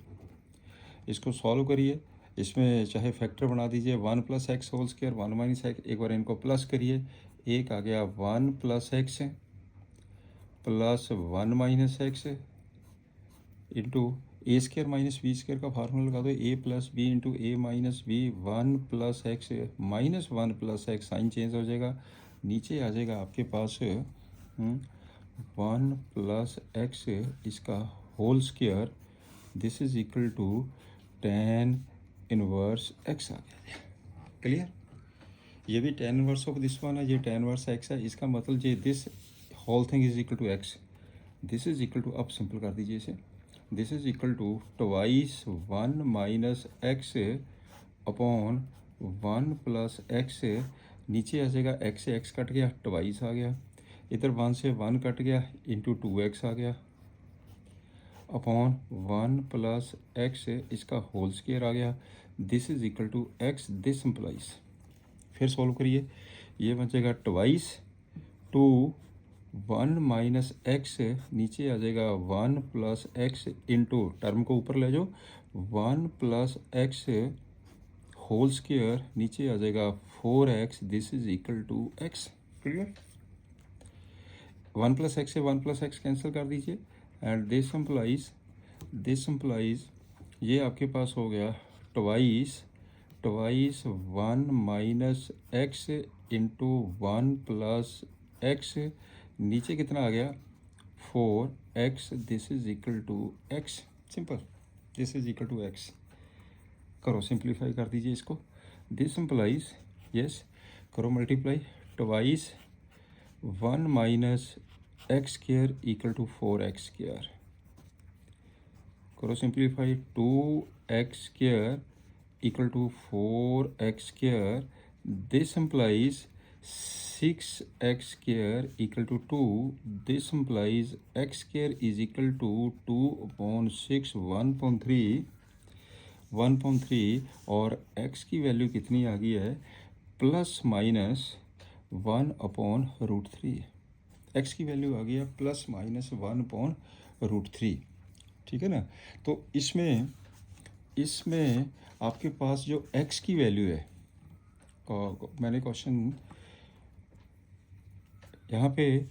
इसको सॉल्व करिए, इसमें चाहे फैक्टर बना दीजिए 1 plus x whole square 1 minus x, एक बार इनको प्लस करिए, एक आ गया 1 plus x plus 1 minus x into A square minus B square का फार्मूला लगा दो, A plus B into A minus B, 1 plus x minus 1 plus x, sign change हो जाएगा, नीचे आ जाएगा आपके पास 1 प्लस एक्स इसका whole square, this is equal to tan inverse x आ गया। क्लियर, ये भी tan inverse of this one है, ये tan इनवर्स एक्स है, इसका मतलब ये this whole thing is equal to x, this is equal to, अब सिंपल कर दीजिए इसे, this is equal to twice 1 minus x upon 1 plus x, नीचे आ जाएगा एक्स से एक्स कट गया, ट्वाइस आ गया, इधर 1 से 1 कट गया, इंटू 2x आ गया, अपॉन 1 प्लस एक्स इसका होल स्क्वायर आ गया, this is equal to x, this implies, फिर सॉल्व करिए, ये बन जाएगा ट्वाइस 2 1 माइनस एक्स, नीचे आ जाएगा 1 प्लस एक्स इंटू, टर्म को ऊपर ले जाओ, 1 प्लस एक्स होल स्क्वायर, नीचे आ जाएगा 4x, this is equal to x. Clear, 1 plus x से 1 प्लस एक्स कैंसिल कर दीजिए, एंड दिस इम्प्लाइज ये आपके पास हो गया twice 1 minus x into 1 plus x, नीचे कितना आ गया 4x, this is equal to x, simple, this is equal to x, करो सिंप्लीफाई कर दीजिए इसको, दिस इम्प्लाइज, यस करो multiply, twice 1 minus x square equal to 4x square, करो simplify, 2x square equal to 4x स्क्वायर, this implies 6x square equal to 2, this implies x square is equal to 2 upon 6, 1.3, और x की value कितनी आ गई है, plus minus 1 upon root 3, x की value आ गई है प्लस माइनस 1 अपॉन रूट 3, ठीक है ना। तो इसमें आपके पास जो x की वैल्यू है, मैंने क्वेश्चन यहाँ पे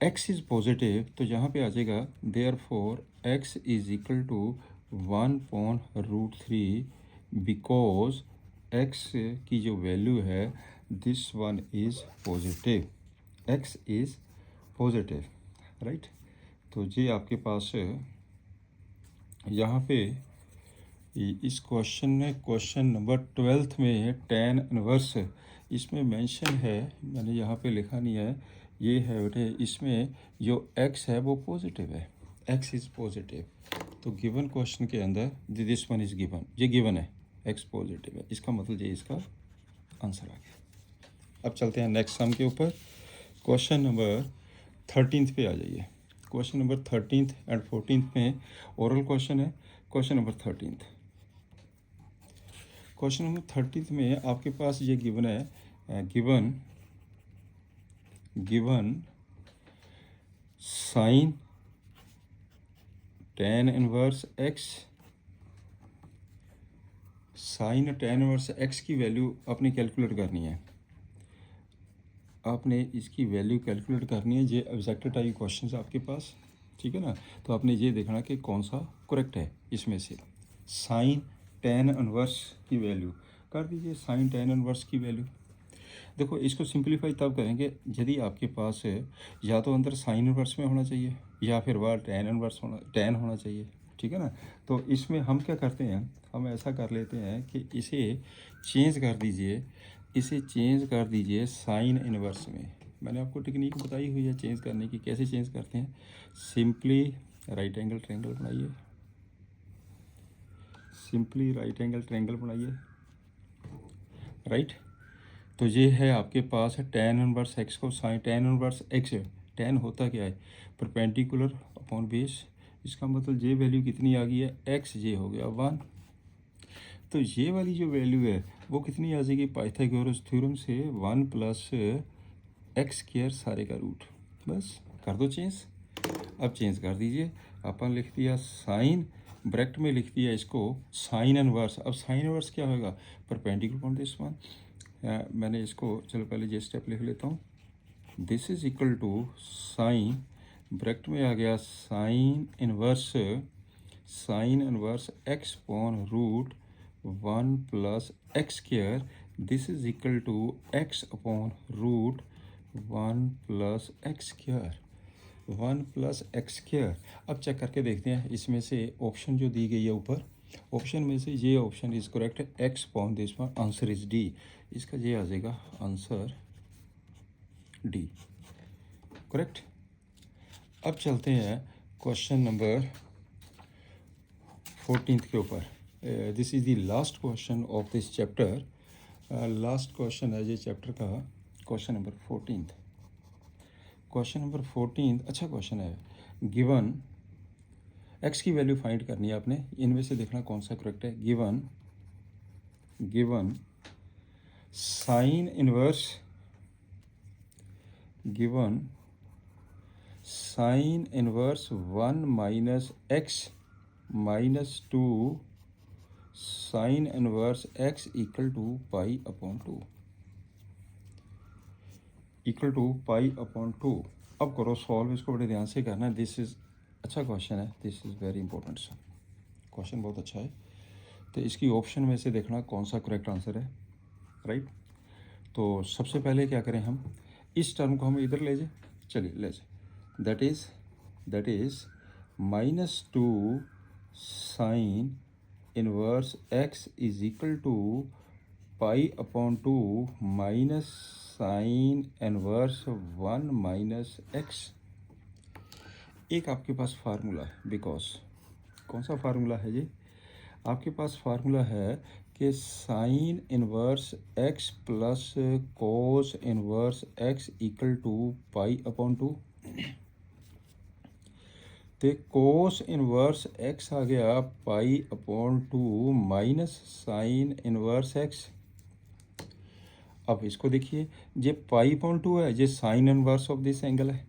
x इज़ पॉजिटिव, तो यहाँ पे आ जाएगा therefore x is equal to 1/√3, because x की जो वैल्यू है this one is positive, x is positive, right. तो ये आपके पास यहाँ पे इस क्वेश्चन में, क्वेश्चन नंबर 12 में tan इनवर्स इसमें मेंशन है, मैंने यहाँ पे लिखा नहीं है, ये है बेटे, इसमें जो x है वो पॉजिटिव है, x इज़ पॉजिटिव, तो गिवन क्वेश्चन के अंदर दिस वन इज़ गिवन, ये गिवन है x पॉजिटिव है, इसका मतलब ये इसका आंसर आ गया। अब चलते हैं नेक्स्ट सम के ऊपर। क्वेश्चन नंबर 13 पे आ जाइए। क्वेश्चन नंबर 13 एंड 14 में ओरल क्वेश्चन है। क्वेश्चन नंबर 13, क्वेश्चन नंबर 13 में आपके पास ये गिवन है, given sine tan inverse x, sine tan inverse x की वैल्यू आपने कैलकुलेट करनी है। आपने इसकी वैल्यू कैलकुलेट करनी है। ये ऑब्जेक्टिव टाइप क्वेश्चन आपके पास, ठीक है ना। तो आपने ये देखना कि कौन सा करेक्ट है इसमें से। साइन tan इनवर्स की वैल्यू कर दीजिए। साइन tan इनवर्स की वैल्यू देखो, इसको सिंप्लीफाई तब करेंगे यदि आपके पास या तो अंदर साइन इनवर्स में होना चाहिए या फिर बाहर tan होना चाहिए, ठीक है ना। तो इसमें हम क्या करते हैं, हम ऐसा कर लेते हैं कि इसे चेंज कर दीजिए, इसे चेंज कर दीजिए साइन इनवर्स में। मैंने आपको टेक्निक बताई हुई है चेंज करने की, कैसे चेंज करते हैं। सिंपली राइट एंगल ट्रायंगल बनाइए, सिंपली राइट एंगल ट्रायंगल बनाइए, राइट। तो ये है आपके पास है tan इनवर्स x को साइन tan इनवर्स x है। tan होता क्या है, परपेंडिकुलर अपॉन बेस। इसका मतलब ये वैल्यू कितनी आ गई है, x ये हो गया 1। तो ये वाली जो वैल्यू है वो कितनी आ जाएगी, पाइथागोरस थ्योरम से 1 प्लस एक्स स्क्वायर सारे का रूट। बस कर दो चेंज। अब चेंज कर दीजिए। अपन लिख दिया साइन, ब्रैकेट में लिख दिया इसको साइन इनवर्स। अब साइन इनवर्स क्या होगा, परपेंडिकुलर अपॉन दिस वन। मैंने इसको, चलो पहले ये स्टेप लिख लेता हूँ। This is equal to sine, bracket में आ गया sine inverse x upon root 1 plus x square. This is equal to x upon root 1 plus x square, 1 plus x square. अब चेक करके देखते हैं इसमें से ऑप्शन जो दी गई है ऊपर, ऑप्शन में से ये ऑप्शन इज करेक्ट है, x upon this one, answer is D. इसका ये आ जाएगा आंसर डी, करेक्ट। अब चलते हैं क्वेश्चन नंबर 14 के ऊपर। This is the last question of this chapter. Last question है ये चैप्टर का, क्वेश्चन नंबर 14। क्वेश्चन नंबर 14 अच्छा क्वेश्चन है। गिवन एक्स की वैल्यू फाइंड करनी है आपने, इनमें से देखना कौन सा करेक्ट है। Given sine inverse, given sine inverse 1 minus x minus 2 sine inverse x equal to pi upon 2, equal to pi upon 2। अब करो सॉल्व, इसको बड़े ध्यान से करना है। दिस इज़ अच्छा क्वेश्चन है, दिस इज़ वेरी इंपॉर्टेंट सा क्वेश्चन, बहुत अच्छा है। तो इसकी ऑप्शन में से देखना कौन सा करेक्ट आंसर है, राइट। तो सबसे पहले क्या करें, हम इस टर्म को हम इधर ले जाए, चलिए ले जाए। That is minus 2 sine inverse x is equal to pi upon 2 minus sine inverse 1 minus x. एक आपके पास फार्मूला है, बिकॉज कौन सा फार्मूला है ये, आपके पास फार्मूला है कि sine inverse x plus cos inverse x equal to pi upon 2। तो कोस इनवर्स एक्स आ गया pi upon 2 minus sine inverse x. अब इसको देखिए, ये पाई अपॉन 2 है, ये sine inverse of this angle है,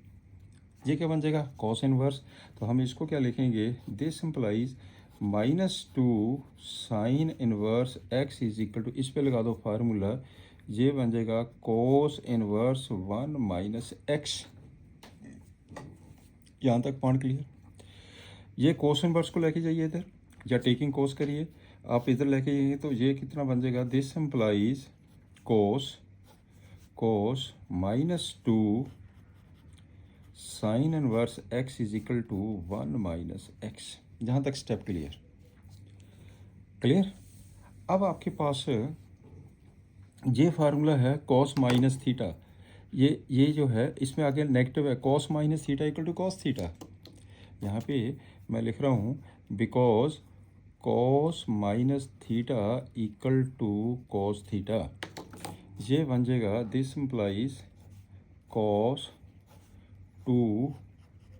ये क्या बन जाएगा, कॉस इनवर्स। तो हम इसको क्या लिखेंगे, this implies -2 sine inverse x is equal to, इस पे लगा दो फार्मूला, ये बन जाएगा कोस इनवर्स 1 माइनस एक्स। यहाँ तक पॉइंट क्लियर। ये कोस इनवर्स को लेके जाइए इधर, या टेकिंग कोस करिए आप इधर लेके जाइए, तो ये कितना बन जाएगा, this implies cos -2 sine inverse x is equal to 1 minus x. जहाँ तक स्टेप क्लियर। अब आपके पास ये फार्मूला है कॉस माइनस थीटा, ये जो है इसमें आगे नेगेटिव है, cos minus theta equal to cos theta. यहाँ पे मैं लिख रहा हूँ because cos minus theta equal to cos theta. ये बन जाएगा this implies cos 2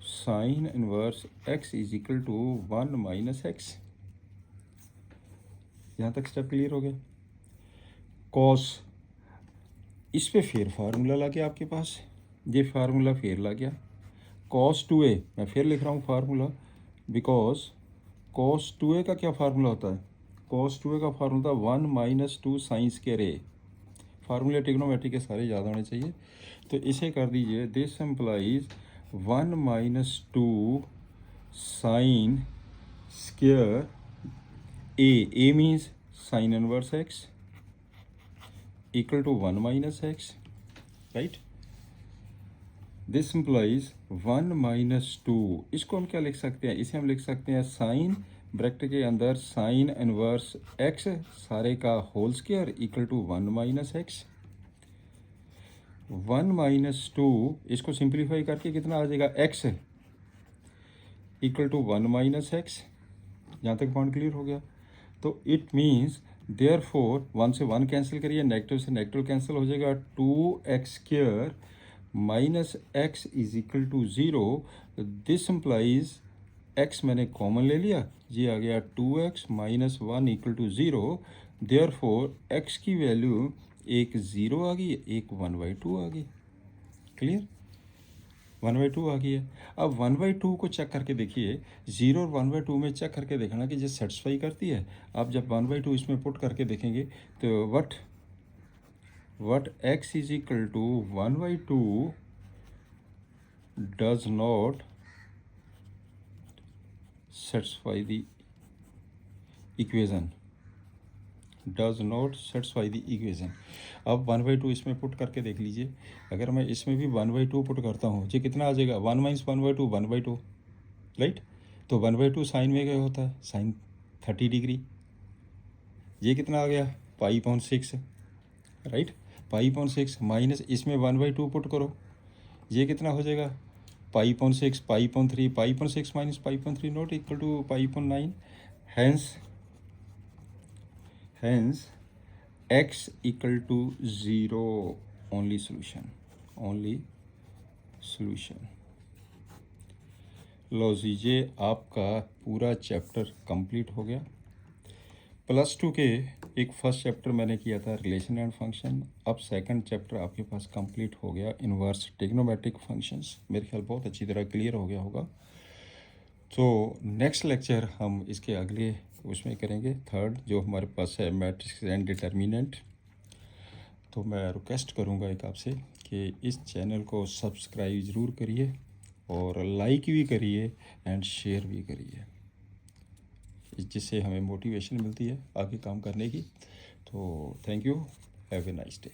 sine inverse x is equal to 1 minus x. यहाँ तक स्टेप क्लियर हो गया। कॉस इस पे फिर फार्मूला ला गया आपके पास, ये फार्मूला फिर ला गया कॉस 2a, मैं फिर लिख रहा हूँ फार्मूला, बिकॉज कॉस 2a का क्या फार्मूला होता है, कॉस 2a का फार्मूला 1 माइनस 2 साइन स्क्वायर ए। फार्मूले ट्रिग्नोमेट्री के सारे याद होने चाहिए। तो इसे कर दीजिए this implies 1 minus 2 sine square A means sine inverse x equal to 1 minus x, right. This implies 1 minus 2, इसको हम क्या लिख सकते हैं, इसे हम लिख सकते हैं साइन ब्रैकेट के अंदर साइन इनवर्स एक्स सारे का whole square equal to 1 minus x. 1 minus 2 इसको सिंप्लीफाई करके कितना आ जाएगा, x equal to 1 minus x. यहाँ तक पॉइंट क्लियर हो गया। तो इट मीन्स देयर फोर 1 से 1 कैंसिल करिए, नेगेटिव से नेगेटिव कैंसिल हो जाएगा, 2x square minus x is equal to 0। This implies x मैंने कॉमन ले लिया, ये आ गया 2x minus 1 equal to 0। Therefore x की वैल्यू एक 0 आ गई, एक 1/2 आ गई। क्लियर, 1/2 आ गई है। अब 1/2 को चेक करके देखिए, 0 और 1/2 में चेक करके देखना कि ये सेटिस्फाई करती है। आप जब 1/2 इसमें पुट करके देखेंगे तो what x is equal to 1/2 does not satisfy the equation, does not satisfy the equation. अब 1/2 इसमें पुट करके देख लीजिए, अगर मैं इसमें भी 1/2 पुट करता हूँ, ये कितना आ जाएगा, 1 माइनस 1/2 1/2, राइट। तो 1/2 साइन में क्या होता है, साइन 30 डिग्री। ये कितना आ गया, π/6, राइट, π/6 माइनस इसमें 1/2 पुट करो, ये कितना हो जाएगा, π/6 π/3, π/6 minus π/3 not equal to π/9। Hence x equal to 0, only solution। लो जी, ये आपका पूरा चैप्टर कंप्लीट हो गया। +2 के एक फर्स्ट चैप्टर मैंने किया था रिलेशन एंड फंक्शन, अब सेकंड चैप्टर आपके पास कंप्लीट हो गया इनवर्स ट्रिग्नोमेट्रिक फंक्शंस। मेरे ख्याल बहुत अच्छी तरह क्लियर हो गया होगा। तो नेक्स्ट लेक्चर हम इसके अगले उसमें करेंगे, थर्ड, जो हमारे पास है मैट्रिक्स एंड डिटर्मिनेंट। तो मैं रिक्वेस्ट करूंगा एक आपसे कि इस चैनल को सब्सक्राइब ज़रूर करिए और लाइक भी करिए एंड शेयर भी करिए, जिससे हमें मोटिवेशन मिलती है आगे काम करने की। तो thank you, have a nice day.